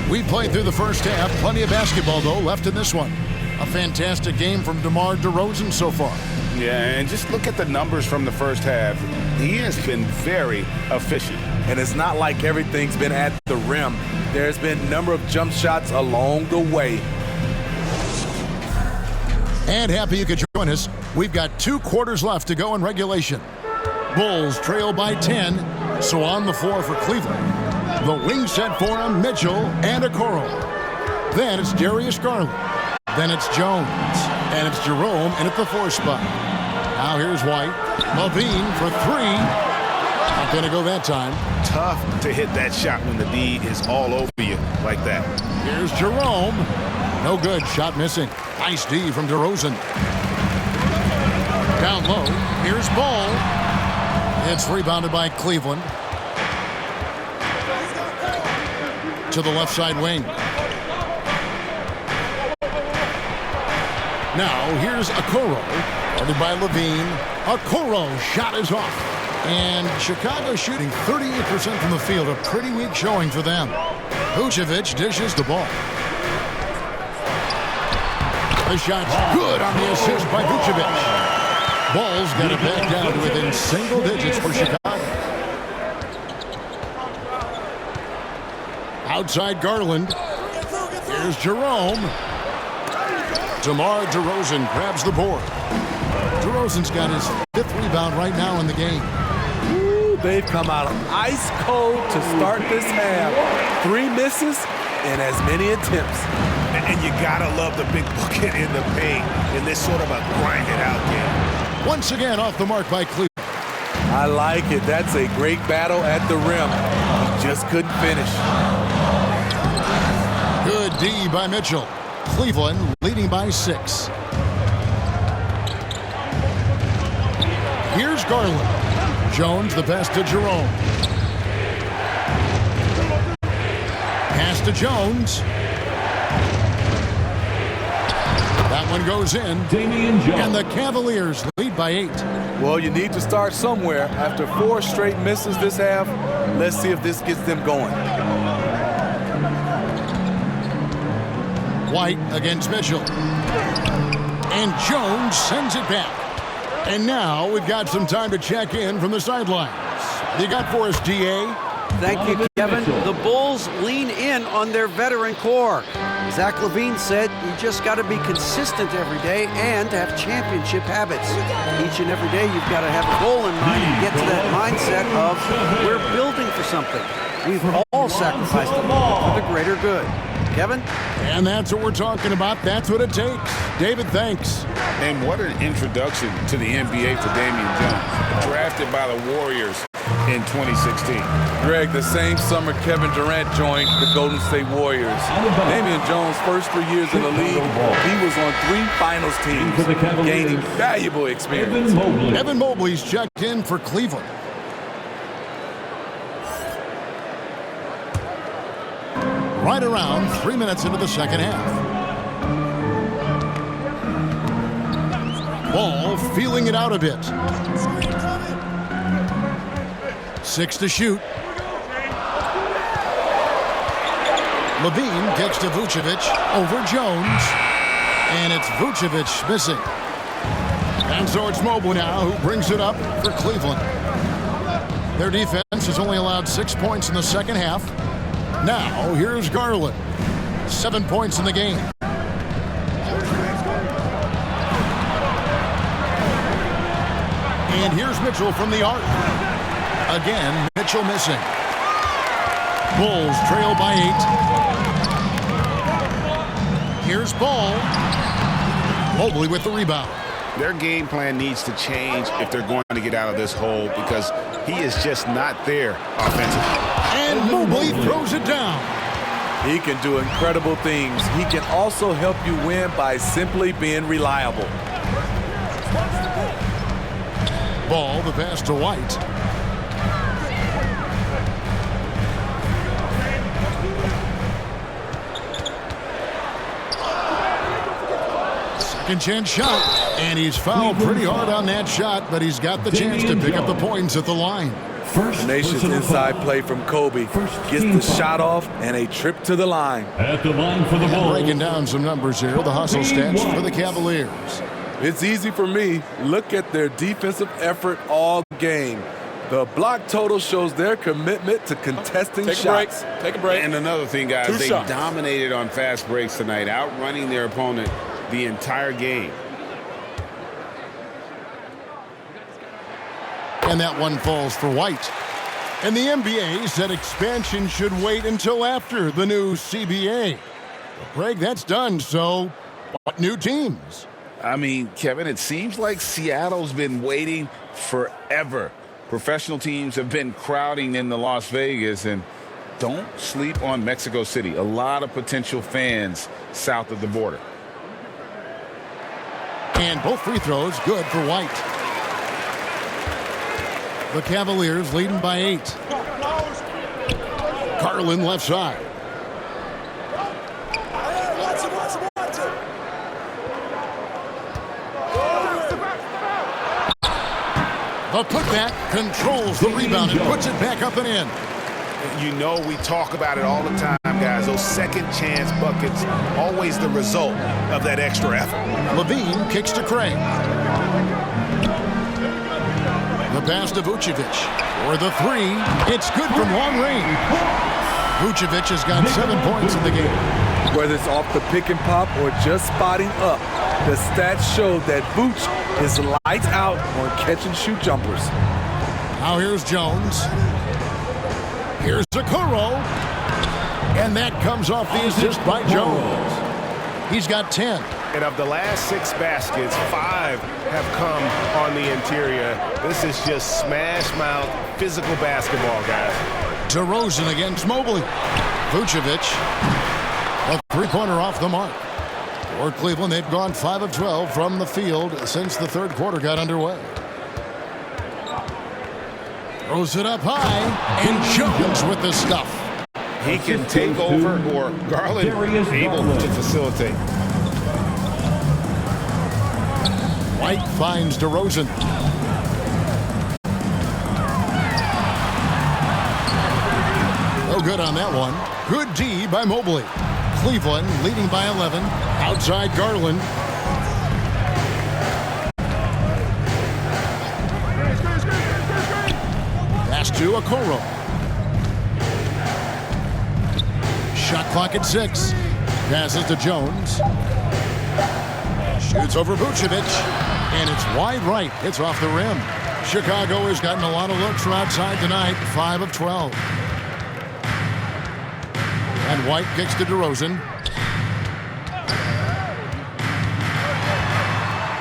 Speaker 5: We played through the first half. Plenty of basketball, though, left in this one. A fantastic game from DeMar DeRozan so far.
Speaker 12: Yeah, and just look at the numbers from the first half. He has been very efficient.
Speaker 7: And it's not like everything's been at the rim. There's been a number of jump shots along the way.
Speaker 5: And happy you could join us. We've got 2 quarters left to go in regulation. Bulls trail by 10, so on the floor for Cleveland. The wing set for him, Mitchell and Okoro. Then it's Darius Garland. Then it's Jones. And it's Jerome in at the 4 spot. Now here's White. Levine for 3. Not going to go that time.
Speaker 12: Tough to hit that shot when the D is all over you like that.
Speaker 5: Here's Jerome. No good. Shot missing. Nice D from DeRozan. Down low. Here's Ball. It's rebounded by Cleveland. To the left side wing. Now here's Okoro. Guarded by Levine. Okoro shot is off. And Chicago shooting 38% from the field. A pretty weak showing for them. Vucevic dishes the ball. The shot's good on the assist by Vucevic. Ball's got it back down to within single digits for Chicago. Outside Garland. Here's Jerome. DeMar DeRozan grabs the board. DeRozan's got his 5th rebound right now in the game.
Speaker 7: Ooh, they've come out ice cold to start this half. 3 misses and as many attempts.
Speaker 12: And you gotta love the big bucket in the paint in this sort of a grind-it-out game.
Speaker 5: Once again off the mark by Cleveland.
Speaker 7: I like it. That's a great battle at the rim. He just couldn't finish.
Speaker 5: Good D by Mitchell. Cleveland leading by 6. Here's Garland. Jones the pass to Jerome. Pass to Jones. That one goes in. And the Cavaliers lead by 8.
Speaker 7: Well, you need to start somewhere. After 4 straight misses this half, let's see if this gets them going.
Speaker 5: White against Mitchell. And Jones sends it back. And now we've got some time to check in from the sidelines. You got for us, DA?
Speaker 11: Thank you, Kevin. The Bulls lean in on their veteran core. Zach LaVine said you just got to be consistent every day and have championship habits. Each and every day you've got to have a goal in mind and get to that mindset of we're building for something. We've all sacrificed a little for the greater good. Kevin?
Speaker 5: And that's what we're talking about. That's what it takes. David, thanks.
Speaker 12: And what an introduction to the NBA for Damian Jones. Drafted by the Warriors in 2016.
Speaker 7: Greg, the same summer Kevin Durant joined the Golden State Warriors. Damian Jones' first 3 years in the league, he was on 3 finals teams, gaining valuable experience.
Speaker 5: Evan Mobley's checked in for Cleveland. Right around 3 minutes into the second half. Ball feeling it out a bit. 6 to shoot. Levine gets to Vucevic over Jones. And it's Vucevic missing. And so it's Mobley now who brings it up for Cleveland. Their defense has only allowed 6 points in the second half. Now, here's Garland. 7 points in the game. And here's Mitchell from the arc. Again, Mitchell missing. Bulls trail by 8. Here's Ball. Mobley with the rebound.
Speaker 12: Their game plan needs to change if they're going to get out of this hole because he is just not there offensively.
Speaker 5: And Mobley throws it down.
Speaker 7: He can do incredible things. He can also help you win by simply being reliable.
Speaker 5: Ball, the pass to White. Second chance shot. And he's fouled pretty hard on that shot, but he's got the chance to pick up the points at the line.
Speaker 7: Nation's inside play from Kobe. Gets the shot off and a trip to the line.
Speaker 9: At the line for the ball.
Speaker 5: Breaking down some numbers here. The hustle stats for the Cavaliers.
Speaker 7: It's easy for me. Look at their defensive effort all game. The block total shows their commitment to contesting shots.
Speaker 10: Take a break.
Speaker 12: And another thing, guys,
Speaker 10: 2
Speaker 12: they
Speaker 10: shots.
Speaker 12: dominated on fast breaks tonight, outrunning their opponent the entire game.
Speaker 5: And that one falls for White. And the NBA said expansion should wait until after the new CBA. Well, Greg, that's done, so what new teams?
Speaker 8: I mean, Kevin, it seems like Seattle's been waiting forever. Professional teams have been crowding into Las Vegas, and don't sleep on Mexico City. A lot of potential fans south of the border.
Speaker 5: And both free throws good for White. The Cavaliers leading by 8. Garland left side. The putback controls the rebound and puts it back up and in.
Speaker 12: You know we talk about it all the time, guys. Those second chance buckets, always the result of that extra effort.
Speaker 5: Levine kicks to Craig. The pass to Vucevic. For the 3. It's good from long range. Vucevic has got 7 points in the game.
Speaker 7: Whether it's off the pick and pop or just spotting up, the stats show that Vooch is lights out on catch and shoot jumpers.
Speaker 5: Now here's Jones. Here's Okoro. And that comes off the assist by Jones. He's got 10.
Speaker 6: And of the last 6 baskets, 5 have come on the interior. This is just smash mouth physical basketball, guys.
Speaker 5: DeRozan against Mobley. Vucevic. A three-pointer off the mark. For Cleveland, they've gone 5 of 12 from the field since the third quarter got underway. Throws it up high, and Jones with the stuff.
Speaker 12: He can take over, or Garland able to facilitate.
Speaker 5: White finds DeRozan. No good on that one. Good D by Mobley. Cleveland leading by 11. Outside Garland. Pass to Okoro. Shot clock at 6. Passes to Jones. Shoots over Vucevic. And it's wide right. It's off the rim. Chicago has gotten a lot of looks from outside tonight. 5 of 12. And White kicks to DeRozan.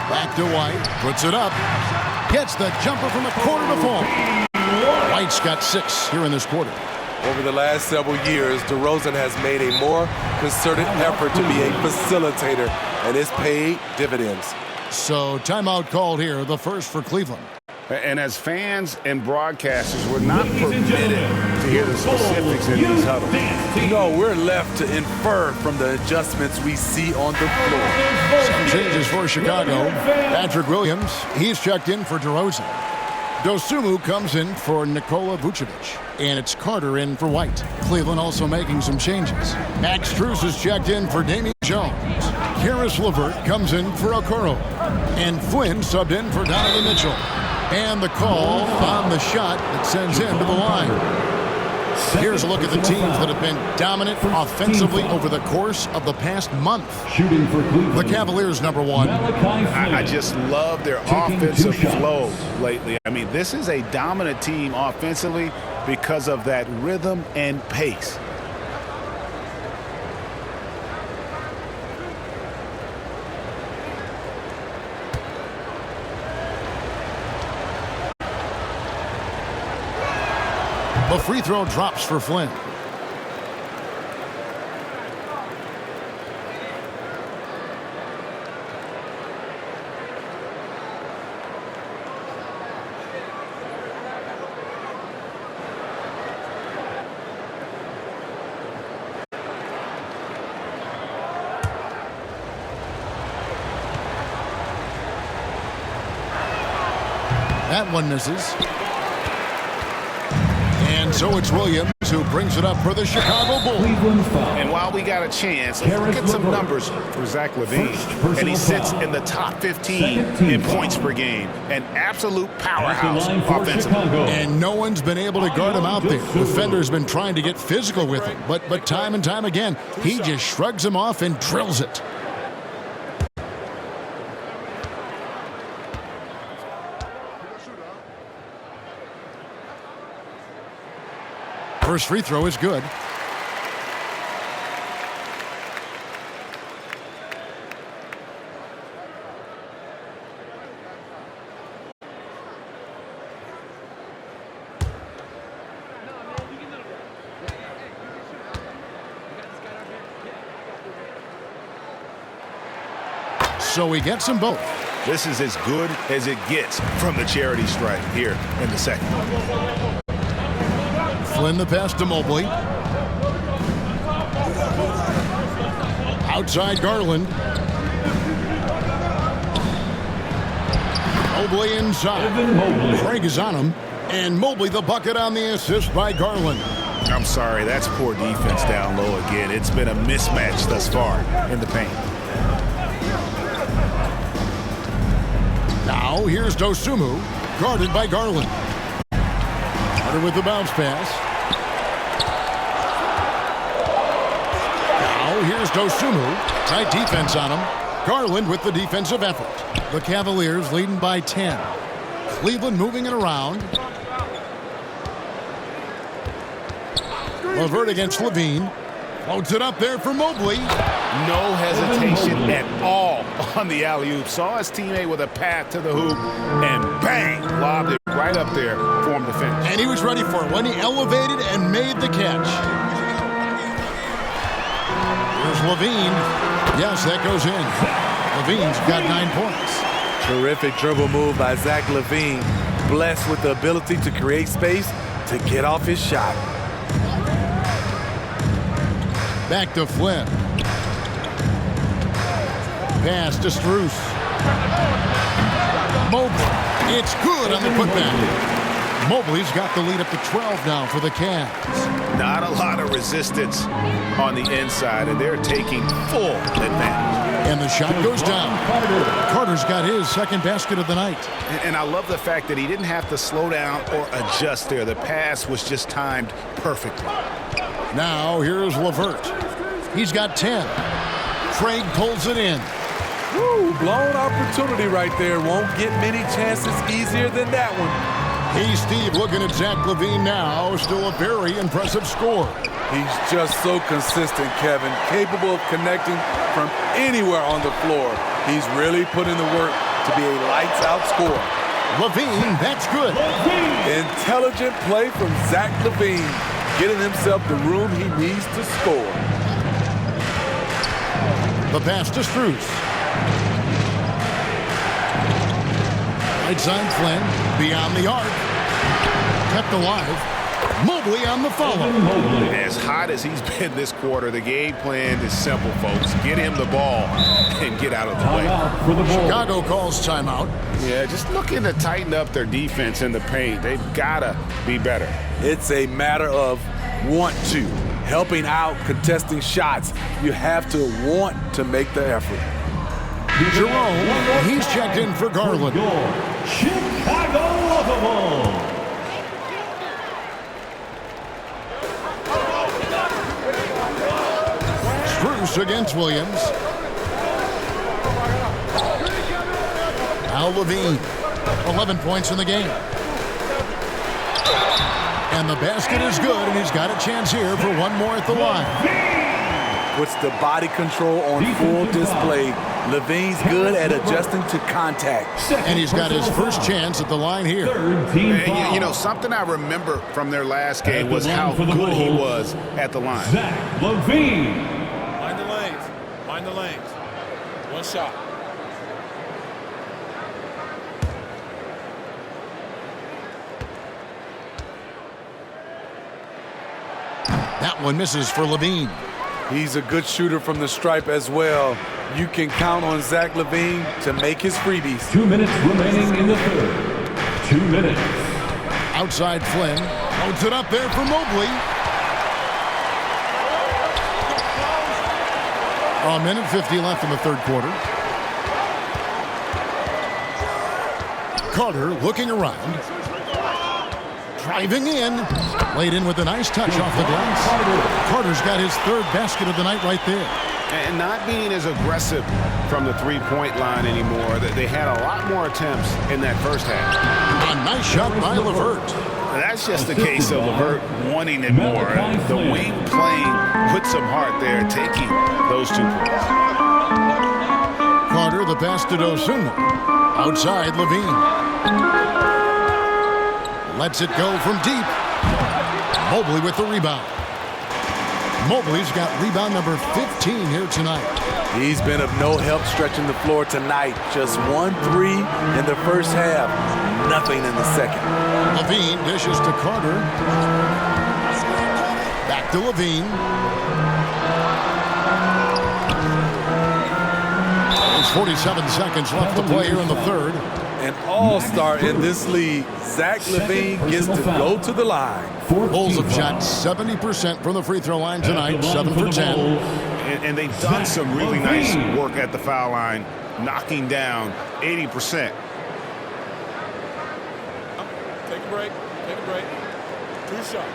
Speaker 5: Back to White. Puts it up. Gets the jumper from a quarter to fall. White's got 6 here in this quarter.
Speaker 7: Over the last several years, DeRozan has made a more concerted effort to be a facilitator, and it's paid dividends.
Speaker 5: So timeout called here, the first for Cleveland.
Speaker 12: And as fans and broadcasters, we're not permitted to hear the specifics in these huddles.
Speaker 7: No, we're left to infer from the adjustments we see on the floor.
Speaker 5: Some changes for Chicago. Patrick Williams, he's checked in for DeRozan. Dosunmu comes in for Nikola Vucevic. And it's Carter in for White. Cleveland also making some changes. Max Strus is checked in for Damian Jones. Karis LeVert comes in for Okoro. And Flynn subbed in for Donovan Mitchell. And the call on the shot that sends him to the line. Here's a look at the teams that have been dominant offensively over the course of the past month.
Speaker 9: Shooting for Cleveland.
Speaker 5: The Cavaliers, number 1.
Speaker 12: I just love their offensive flow lately. I mean, this is a dominant team offensively because of that rhythm and pace.
Speaker 5: The free throw drops for Flynn. That one misses. And so it's Williams who brings it up for the Chicago Bulls.
Speaker 12: And while we got a chance, let's look at some numbers for Zach LaVine. And he sits in the top 15 in points per game. An absolute powerhouse offensively.
Speaker 5: And no one's been able to guard him out there. Defender's been trying to get physical with him. But time and time again, he just shrugs him off and drills it. First free throw is good. So he gets them both.
Speaker 12: This is as good as it gets from the charity stripe here in the second.
Speaker 5: Flynn the pass to Mobley. Outside Garland. Mobley inside. Craig is on him. And Mobley the bucket on the assist by Garland.
Speaker 12: I'm sorry, that's poor defense down low again. It's been a mismatch thus far in the paint.
Speaker 5: Now here's Dosunmu, guarded by Garland. Carter with the bounce pass. Now here's Dosunmu. Tight defense on him. Garland with the defensive effort. The Cavaliers leading by 10. Cleveland moving it around. LeVert against Levine. Floats it up there for Mobley.
Speaker 12: No hesitation at all on the alley-oop. Saw his teammate with a path to the hoop, and bang, lobbed it right up there for him to finish.
Speaker 5: And he was ready for it when he elevated and made the catch. Here's Levine. Yes, that goes in. Levine's got 9 points.
Speaker 7: Terrific dribble move by Zach LaVine. Blessed with the ability to create space to get off his shot.
Speaker 5: Back to Flynn. Pass to Strus. Mobley. It's good on the putback. Mobley's got the lead up to 12 now for the Cavs.
Speaker 12: Not a lot of resistance on the inside, and they're taking full advantage.
Speaker 5: And the shot goes down. Carter's got his second basket of the night.
Speaker 12: And I love the fact that he didn't have to slow down or adjust there. The pass was just timed perfectly.
Speaker 5: Now here's LeVert. He's got 10. Craig pulls it in.
Speaker 7: Woo, blown opportunity right there. Won't get many chances easier than that one.
Speaker 5: Hey, Steve, looking at Zach LaVine now. Still a very impressive score.
Speaker 7: He's just so consistent, Kevin. Capable of connecting from anywhere on the floor. He's really put in the work to be a lights-out scorer.
Speaker 5: LaVine, that's good.
Speaker 7: Intelligent play from Zach LaVine, getting himself the room he needs to score.
Speaker 5: The pass to Strus. Right side Flynn, beyond the arc. Kept alive. Mobley on the follow.
Speaker 12: As hot as he's been this quarter, the game plan is simple, folks. Get him the ball and get out of the way.
Speaker 5: Chicago calls timeout.
Speaker 12: Yeah, just looking to tighten up their defense in the paint. They've got to be better.
Speaker 7: It's a matter of want to. Helping out, contesting shots. You have to want to make the effort.
Speaker 5: Jerome, he's checked in for Garland.
Speaker 9: Chicago Lockable.
Speaker 5: Strus against Williams. Now Levine, 11 points in the game. And the basket is good, and he's got a chance here for one more at the line.
Speaker 7: Puts the body control on full display. Levine's good at adjusting to contact.
Speaker 5: And he's got his first chance at the line here.
Speaker 12: And you know, something I remember from their last game was how good he was at the line.
Speaker 9: Zach LaVine.
Speaker 10: Mind the lanes. Mind the lanes. One shot.
Speaker 5: That one misses for Levine.
Speaker 7: He's a good shooter from the stripe as well. You can count on Zach LaVine to make his freebies.
Speaker 9: 2 minutes remaining in the third. 2 minutes.
Speaker 5: Outside Flynn. Loads it up there for Mobley. A minute 50 left in the third quarter. Carter looking around. Driving in. Laid in with a nice touch off the glass. Carter's got his third basket of the night right there.
Speaker 12: And not being as aggressive from the three-point line anymore. They had a lot more attempts in that first half.
Speaker 5: A nice shot by LeVert.
Speaker 12: That's just a case of Levert wanting it more. The wing playing with some heart there, taking those 2 points.
Speaker 5: Carter, the pass to Dosunmu. Outside, Levine. Lets it go from deep. Mobley with the rebound. Mobley's got rebound number 15 here tonight.
Speaker 7: He's been of no help stretching the floor tonight. Just 1 3 in the first half. Nothing in the second.
Speaker 5: Levine dishes to Carter. Back to Levine. There's 47 seconds left to play here in the third.
Speaker 7: An all-star in this league, Zach LaVine gets to go to the line.
Speaker 5: Bulls have shot 70% from the free throw line tonight, 7 for 10.
Speaker 12: And they've done some really nice work at the foul line, knocking down 80%.
Speaker 10: Take a break. Take a break. 2 shots.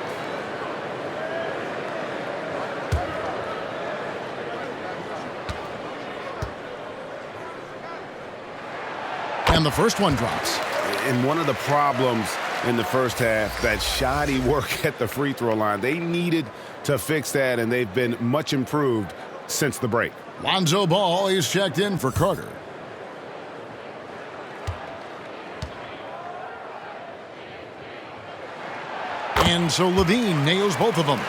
Speaker 5: And the first one drops.
Speaker 12: And one of the problems in the first half, that shoddy work at the free throw line. They needed to fix that, and they've been much improved since the break.
Speaker 5: Lonzo Ball is checked in for Carter. And so Levine nails both of them.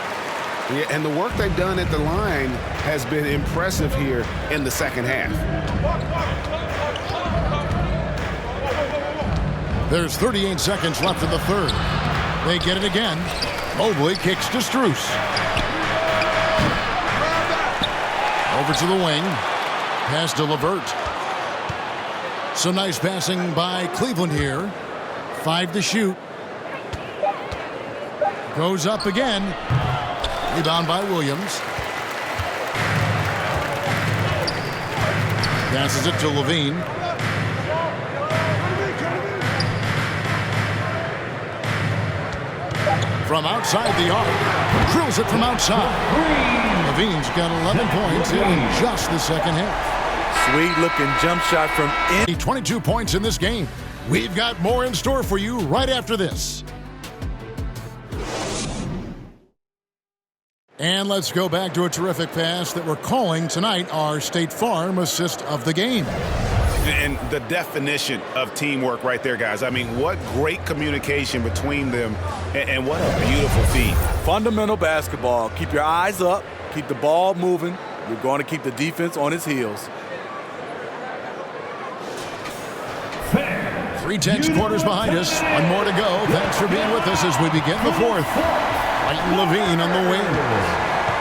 Speaker 12: Yeah, and the work they've done at the line has been impressive here in the second half.
Speaker 5: There's 38 seconds left in the third. They get it again. Mobley kicks to Strus. Over to the wing. Pass to Levert. So nice passing by Cleveland here. 5 to shoot. Goes up again. Rebound by Williams. Passes it to Levine. From outside the arc. Drills it from outside. Levine's got 11 points in just the second half.
Speaker 7: Sweet looking jump shot from
Speaker 5: 22 points in this game. We've got more in store for you right after this. And let's go back to a terrific pass that we're calling tonight our State Farm assist of the game.
Speaker 12: And the definition of teamwork right there, guys. I mean, what great communication between them, and what a beautiful feed.
Speaker 7: Fundamental basketball. Keep your eyes up. Keep the ball moving. You're going to keep the defense on its heels.
Speaker 5: 3 quarters behind us. 1 more to go. Thanks for being with us as we begin the fourth. White Levine on the wing.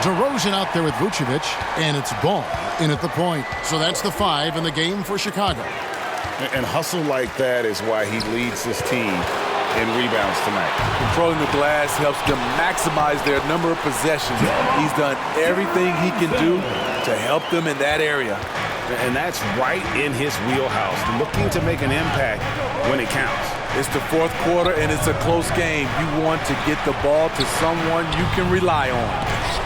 Speaker 5: DeRozan out there with Vucevic, and it's Ball in at the point. So that's the 5 in the game for Chicago.
Speaker 12: And hustle like that is why he leads this team in rebounds tonight.
Speaker 7: Controlling the glass helps them maximize their number of possessions. He's done everything he can do to help them in that area.
Speaker 12: And that's right in his wheelhouse, looking to make an impact when it counts.
Speaker 7: It's the fourth quarter, and it's a close game. You want to get the ball to someone you can rely on.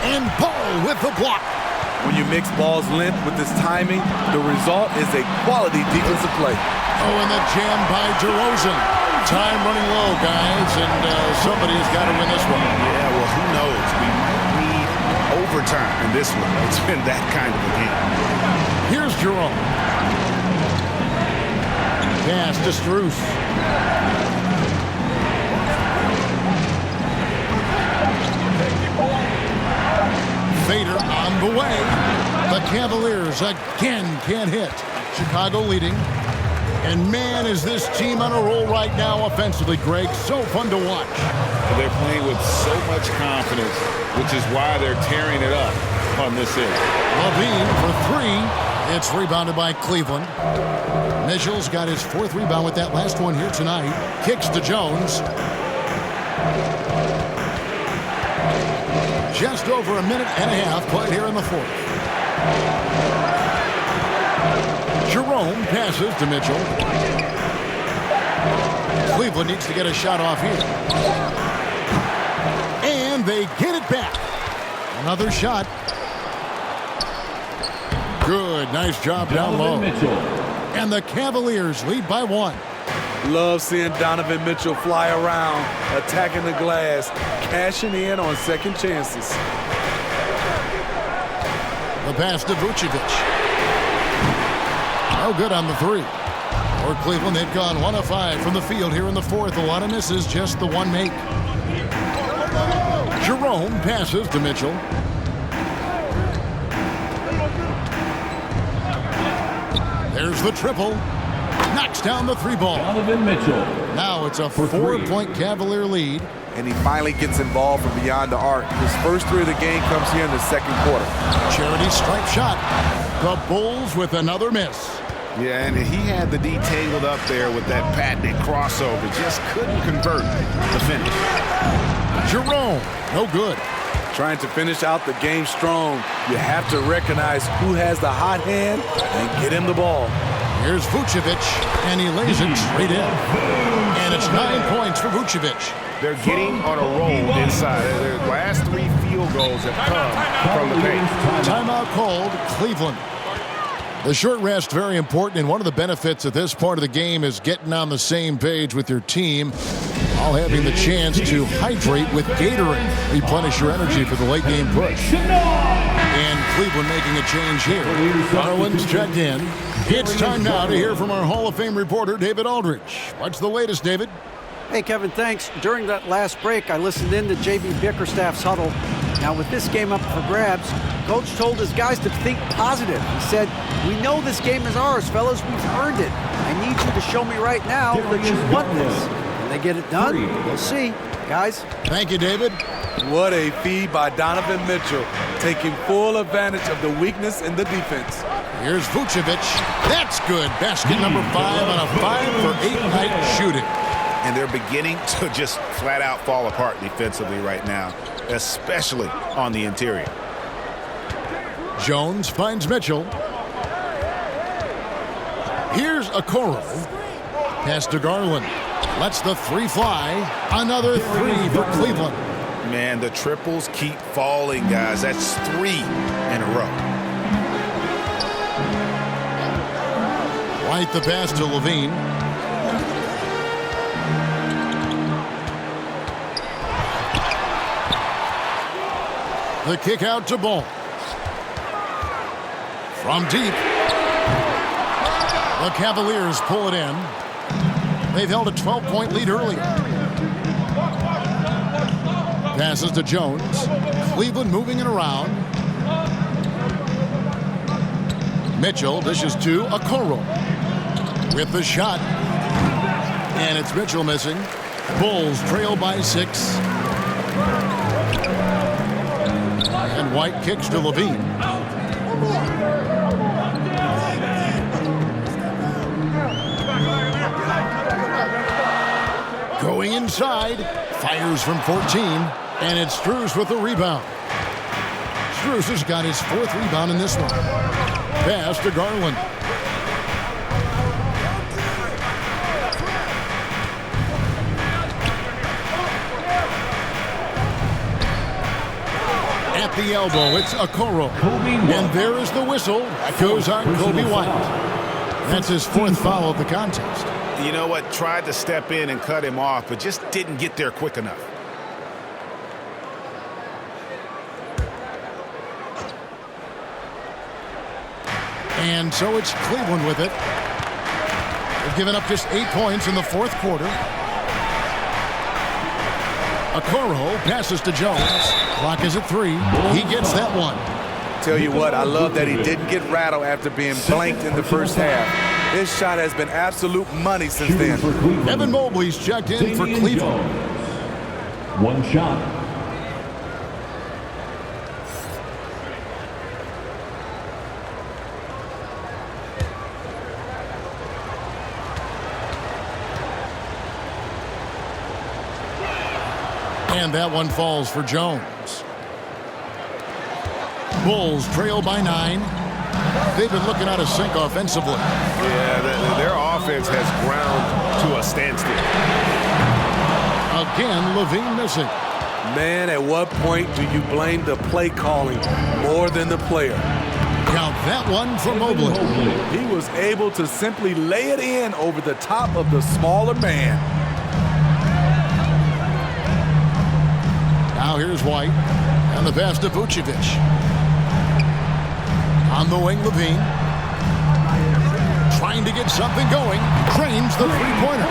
Speaker 5: And Ball with the block.
Speaker 7: When you mix Ball's length with his timing, the result is a quality defensive play.
Speaker 5: Oh, and the jam by DeRozan. Time running low, guys, and somebody's got to win this one.
Speaker 12: Yeah, well, who knows? We might need overtime in this one. It's been that kind of a game.
Speaker 5: Here's Jerome. Pass to Strus. Fader on the way. The Cavaliers again can't hit. Chicago leading. And man, is this team on a roll right now offensively, Greg. So fun to watch.
Speaker 8: They're playing with so much confidence, which is why they're tearing it up on this end.
Speaker 5: Levine for 3. It's rebounded by Cleveland. Mitchell's got his 4th rebound with that last one here tonight. Kicks to Jones. Just over a minute and a half played here in the fourth. Jerome passes to Mitchell. Cleveland needs to get a shot off here. And they get it back. Another shot. Good, nice job down low. And the Cavaliers lead by 1.
Speaker 7: Love seeing Donovan Mitchell fly around, attacking the glass, cashing in on second chances.
Speaker 5: The pass to Vucevic. No good on the three. For Cleveland, they've gone 1 of 5 from the field here in the fourth. A lot of misses, just the one make. Jerome passes to Mitchell. There's the triple. Knocks down the three ball.
Speaker 9: Donovan Mitchell.
Speaker 5: Now it's a 4-point Cavalier lead.
Speaker 7: And he finally gets involved from beyond the arc. His first three of the game comes here in the second quarter.
Speaker 5: Charity stripe shot. The Bulls with another miss.
Speaker 12: Yeah, and he had the D tangled up there with that patented crossover. Just couldn't convert the finish.
Speaker 5: Jerome, no good.
Speaker 7: Trying to finish out the game strong, you have to recognize who has the hot hand and get him the ball.
Speaker 5: Here's Vucevic, and he lays it straight in. And it's 9 points for Vucevic.
Speaker 12: They're getting on a roll inside. Their last 3 field goals have come from the paint.
Speaker 5: Timeout called, Cleveland. The short rest, very important, and one of the benefits at this part of the game is getting on the same page with your team, while having the chance to hydrate with Gatorade, replenish your energy for the late game push. And Cleveland making a change here. Garland's checked in. It's time now to hear from our Hall of Fame reporter, David Aldridge. What's the latest, David?
Speaker 11: Hey, Kevin, thanks. During that last break, I listened in to J.B. Bickerstaff's huddle. Now, with this game up for grabs, Coach told his guys to think positive. He said, "We know this game is ours, fellas. We've earned it. I need you to show me right now that you want this." Can they get it done? We'll see. Guys.
Speaker 5: Thank you, David.
Speaker 7: What a feed by Donovan Mitchell, taking full advantage of the weakness in the defense.
Speaker 5: Here's Vucevic. That's good. Basket number 5 on a 5-for-8 night shooting.
Speaker 12: And they're beginning to just flat out fall apart defensively right now, especially on the interior.
Speaker 5: Jones finds Mitchell. Here's Okoro. Pass to Garland. Lets the three fly. Another 3 for Cleveland.
Speaker 12: Man, the triples keep falling, guys. That's 3 in a row.
Speaker 5: White the pass to Levine. The kick out to Ball. From deep. The Cavaliers pull it in. They've held a 12-point lead earlier. Passes to Jones. Cleveland moving it around. Mitchell dishes to Okoro. With the shot. And it's Mitchell missing. Bulls trail by 6. And White kicks to Levine. Going inside, fires from 14, and it's Strus with the rebound. Strus has got his 4th rebound in this one. Pass to Garland. At the elbow, it's Okoro. And there is the whistle. Goes on Kobe White. That's his 4th foul of the contest.
Speaker 12: You know what? Tried to step in and cut him off, but just didn't get there quick enough.
Speaker 5: And so it's Cleveland with it. They've given up just 8 points in the 4th quarter. Okoro passes to Jones. Clock is at 3. He gets that one.
Speaker 7: Tell you what, I love that he didn't get rattled after being blanked in the first half. His shot has been absolute money since then.
Speaker 5: Evan Mobley's checked in for Cleveland.
Speaker 9: 1 shot.
Speaker 5: And that one falls for Jones. Bulls trail by 9. They've been looking out of sync offensively.
Speaker 6: Yeah, their offense has ground to a standstill.
Speaker 5: Again, Levine missing.
Speaker 7: Man, at what point do you blame the play calling more than the player?
Speaker 5: Count that one for Mobley.
Speaker 7: He was able to simply lay it in over the top of the smaller man.
Speaker 5: Now here's White. And the pass to Vucevic. On the wing, Levine. Trying to get something going. Cranes the three-pointer.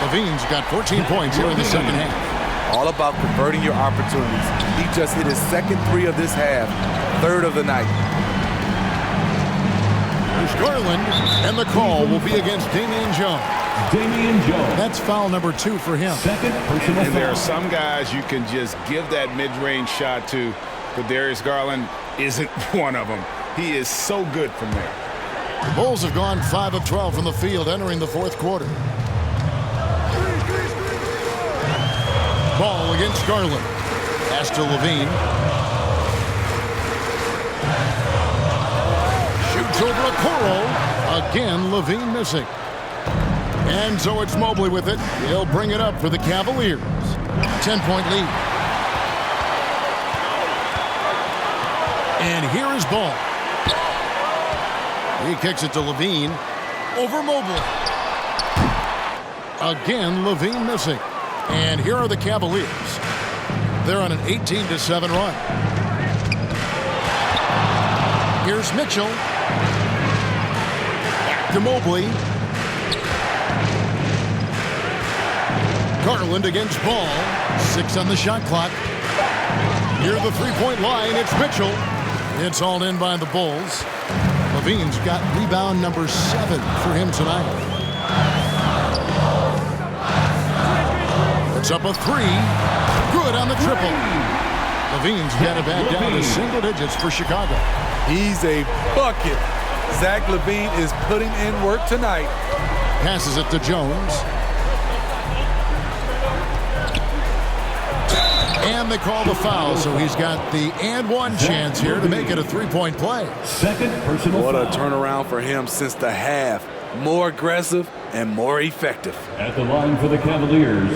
Speaker 5: Levine's got 14 points here in the second half.
Speaker 7: All about converting your opportunities. He just hit his second three of this half, third of the night.
Speaker 5: Here's Garland, and the call will be against Damian Jones.
Speaker 9: Damian Jones.
Speaker 5: That's foul number 2 for him.
Speaker 9: Second personal
Speaker 12: And
Speaker 9: foul.
Speaker 12: there are some guys you can just give that mid-range shot to, but Darius Garland isn't one of them. He is so good from there.
Speaker 5: The Bulls have gone 5 of 12 from the field entering the fourth quarter. Ball against Garland. Pass to Levine. Shoots over Okoro. Again, Levine missing. And so it's Mobley with it. He'll bring it up for the Cavaliers. 10-point lead. And here is Ball. He kicks it to Levine. Over Mobley. Again, Levine missing. And here are the Cavaliers. They're on an 18-7 run. Here's Mitchell. Back to Mobley. Garland against Ball. 6 on the shot clock. Near the three-point line, it's Mitchell. It's all in by the Bulls. Levine's got rebound number 7 for him tonight. Puts up a 3. Good on the triple. Levine's got it back down to single digits for Chicago.
Speaker 7: He's a bucket. Zach LaVine is putting in work tonight.
Speaker 5: Passes it to Jones. And they call the foul, so he's got the and one chance here to make it a 3-point play.
Speaker 9: Second personal
Speaker 7: What a
Speaker 9: foul.
Speaker 7: turnaround for him since the half. More aggressive and more effective.
Speaker 9: At the line for the Cavaliers,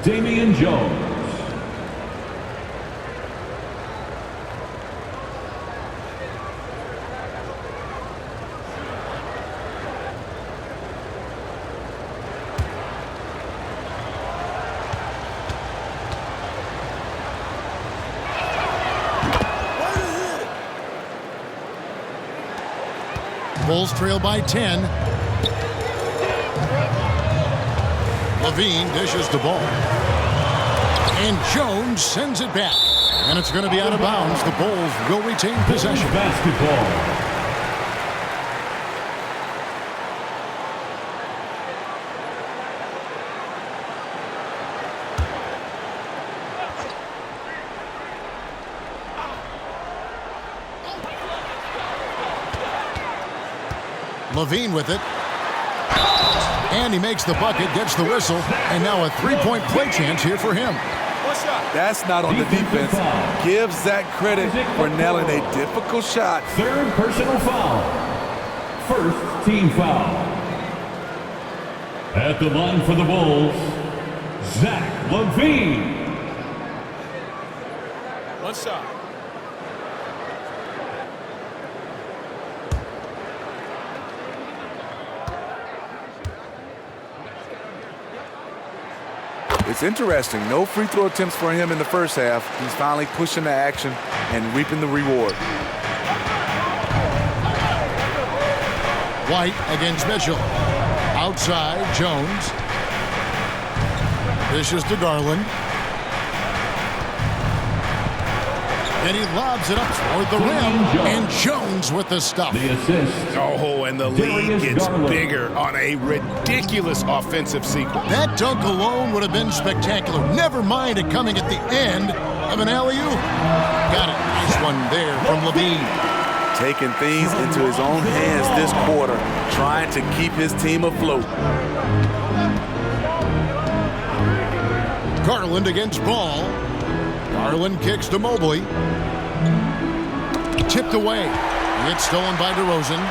Speaker 9: Damian Jones.
Speaker 5: Bulls trail by 10. Levine dishes the ball. And Jones sends it back. And it's going to be out of bounds. The Bulls will retain possession.
Speaker 9: Basketball.
Speaker 5: Levine with it. And he makes the bucket, gets the whistle, and now a 3-point play chance here for him.
Speaker 7: That's not on the defense. Give Zach credit for nailing a difficult shot.
Speaker 9: Third personal foul. First team foul. At the line for the Bulls, Zach LaVine.
Speaker 10: One shot.
Speaker 7: It's interesting. No free throw attempts for him in the first half. He's finally pushing the action and reaping the reward.
Speaker 5: White against Mitchell. Outside, Jones. Dishes to Garland. And he lobs it up toward the rim. And Jones with the stuff.
Speaker 9: The assist.
Speaker 12: Oh, and the lead
Speaker 9: Darius
Speaker 12: gets
Speaker 9: Garland.
Speaker 12: bigger on a ridiculous offensive sequence.
Speaker 5: That dunk alone would have been spectacular. Never mind it coming at the end of an alley-oop. Got it. Nice one there from Levine.
Speaker 7: Taking things into his own hands this quarter, trying to keep his team afloat.
Speaker 5: Garland against Ball. Garland kicks to Mobley. Tipped away. It's stolen by DeRozan.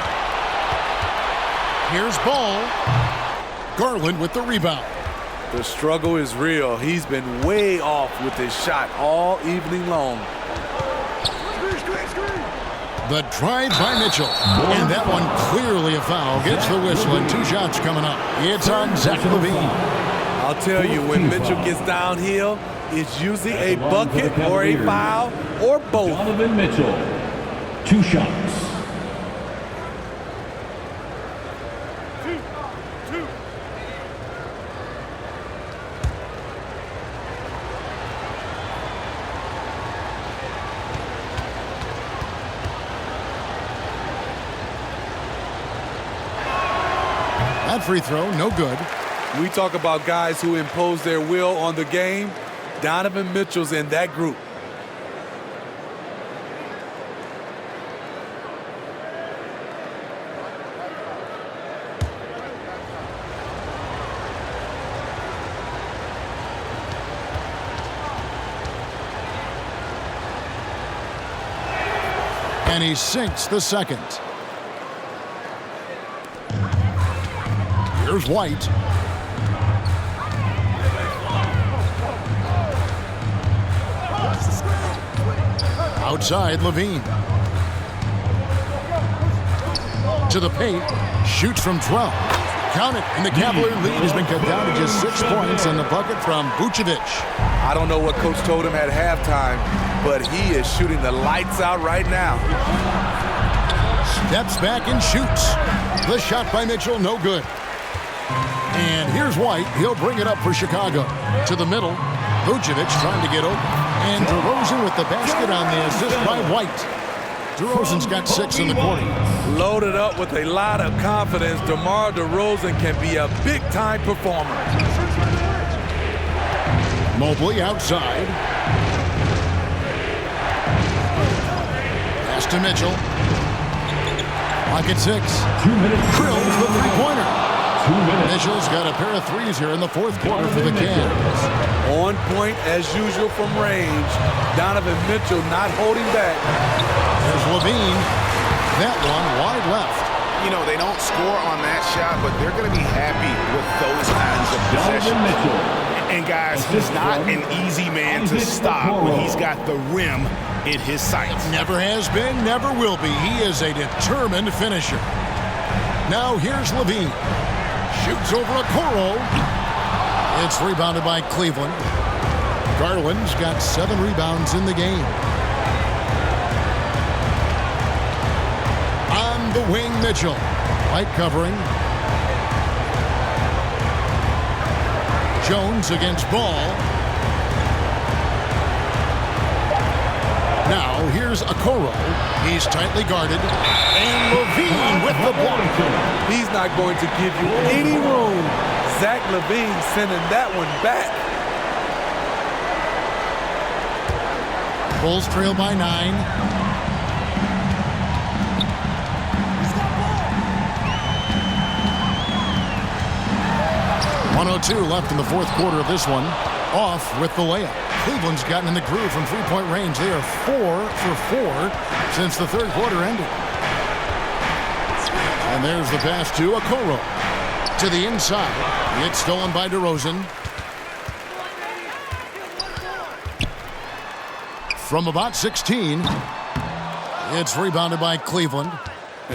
Speaker 5: Here's Ball. Garland with the rebound.
Speaker 7: The struggle is real. He's been way off with his shot all evening long.
Speaker 5: The drive by Mitchell. And that one clearly a foul. Gets the whistle and 2 shots coming up. It's on Zach LaVine.
Speaker 7: I'll tell you, when Mitchell gets downhill, it's usually a bucket or a foul or both.
Speaker 9: Donovan Mitchell, 2 shots.
Speaker 5: That free throw, no good.
Speaker 7: We talk about guys who impose their will on the game. Donovan Mitchell's in that group.
Speaker 5: And he sinks the second. Here's White. Outside, LaVine. To the paint. Shoots from 12. Count it. And the Cavalier lead has been cut down to just 6 points on the bucket from Vucevic.
Speaker 7: I don't know what Coach told him at halftime, but he is shooting the lights out right now.
Speaker 5: Steps back and shoots. The shot by Mitchell, no good. And here's White. He'll bring it up for Chicago. To the middle. Vucevic trying to get open. And DeRozan with the basket on the assist by White. DeRozan's got 6 in the quarter.
Speaker 7: Loaded up with a lot of confidence. DeMar DeRozan can be a big-time performer.
Speaker 5: Mobley outside. Pass to Mitchell. Clock at 6.
Speaker 9: 2 minutes.
Speaker 5: Drills the three-pointer.
Speaker 9: 2 minutes.
Speaker 5: Mitchell's got a pair of threes here in the 4th quarter for the Cavs.
Speaker 7: On point as usual from range. Donovan Mitchell not holding back.
Speaker 5: There's LaVine. That one wide left.
Speaker 12: You know, they don't score on that shot, but they're going to be happy with those kinds of
Speaker 9: Donovan
Speaker 12: possessions.
Speaker 9: Mitchell.
Speaker 12: And guys, he's not an easy man to stop when he's got the rim in his sights.
Speaker 5: Never has been, never will be. He is a determined finisher. Now here's LaVine. Shoots over Okoro. It's rebounded by Cleveland. Garland's got 7 rebounds in the game. On the wing, Mitchell. Light covering. Jones against Ball. Now here's Okoro. He's tightly guarded. And LaVine with the block.
Speaker 7: He's not going to give you any room. Zach LaVine sending that one back.
Speaker 5: Bulls trail by 9. .102 left in the 4th quarter of this one. Off with the layup. Cleveland's gotten in the groove from 3-point range. They are 4 for 4 since the 3rd quarter ended. And there's the pass to Okoro. To the inside. It's stolen by DeRozan. From about 16. It's rebounded by Cleveland.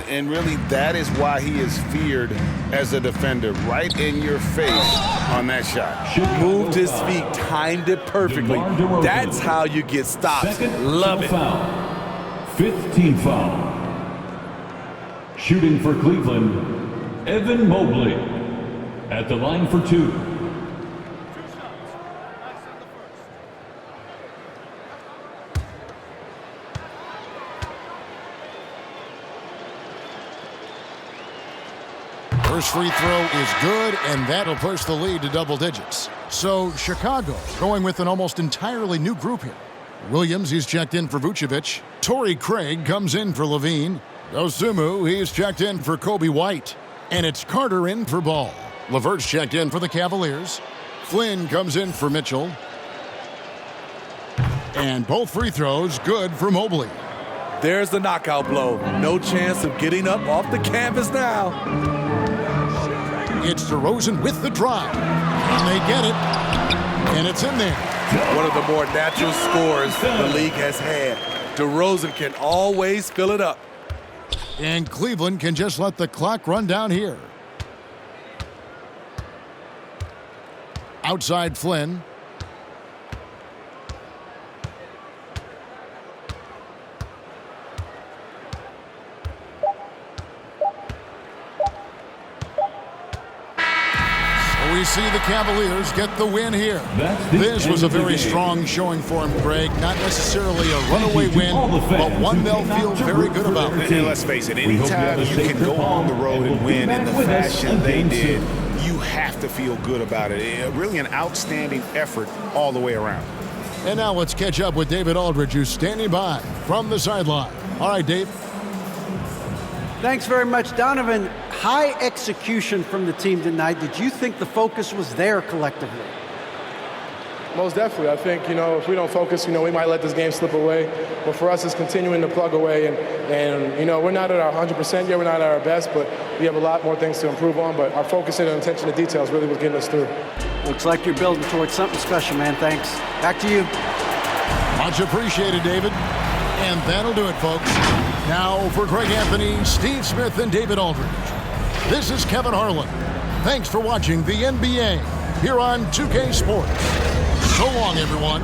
Speaker 12: And really, that is why he is feared as a defender. Right in your face on that shot.
Speaker 7: Moved his feet, timed it perfectly. That's how you get stopped. Love it.
Speaker 9: Foul. 5th team foul. Shooting for Cleveland, Evan Mobley. At the line for 2.
Speaker 5: First free throw is good, and that'll push the lead to double digits. So Chicago going with an almost entirely new group here. Williams, he's checked in for Vucevic. Torrey Craig comes in for LaVine. Dosunmu, he's checked in for Kobe White. And it's Carter in for Ball. LeVert's checked in for the Cavaliers. Flynn comes in for Mitchell. And both free throws good for Mobley.
Speaker 7: There's the knockout blow. No chance of getting up off the canvas now.
Speaker 5: It's DeRozan with the drive. And they get it. And it's in there.
Speaker 7: One of the more natural scores the league has had. DeRozan can always fill it up.
Speaker 5: And Cleveland can just let the clock run down here. Outside Flynn. We see the Cavaliers get the win here. This was a very strong showing for them, Greg. Not necessarily a runaway win, but one they'll feel very good about.
Speaker 12: And let's face it, anytime you can go on the road and win in the fashion they did, you have to feel good about it. Really an outstanding effort all the way around.
Speaker 5: And now let's catch up with David Aldridge, who's standing by from the sideline. All right, Dave.
Speaker 11: Thanks very much, Donovan. High execution from the team tonight. Did you think the focus was there collectively?
Speaker 18: Most definitely. I think, if we don't focus, we might let this game slip away. But for us, it's continuing to plug away. And we're not at our 100% yet. We're not at our best, but we have a lot more things to improve on. But our focus and attention to details really was getting us through.
Speaker 11: Looks like you're building towards something special, man. Thanks. Back to you.
Speaker 5: Much appreciated, David. And that'll do it, folks. Now for Greg Anthony, Steve Smith, and David Aldridge. This is Kevin Harlan. Thanks for watching the NBA here on 2K Sports. So long, everyone.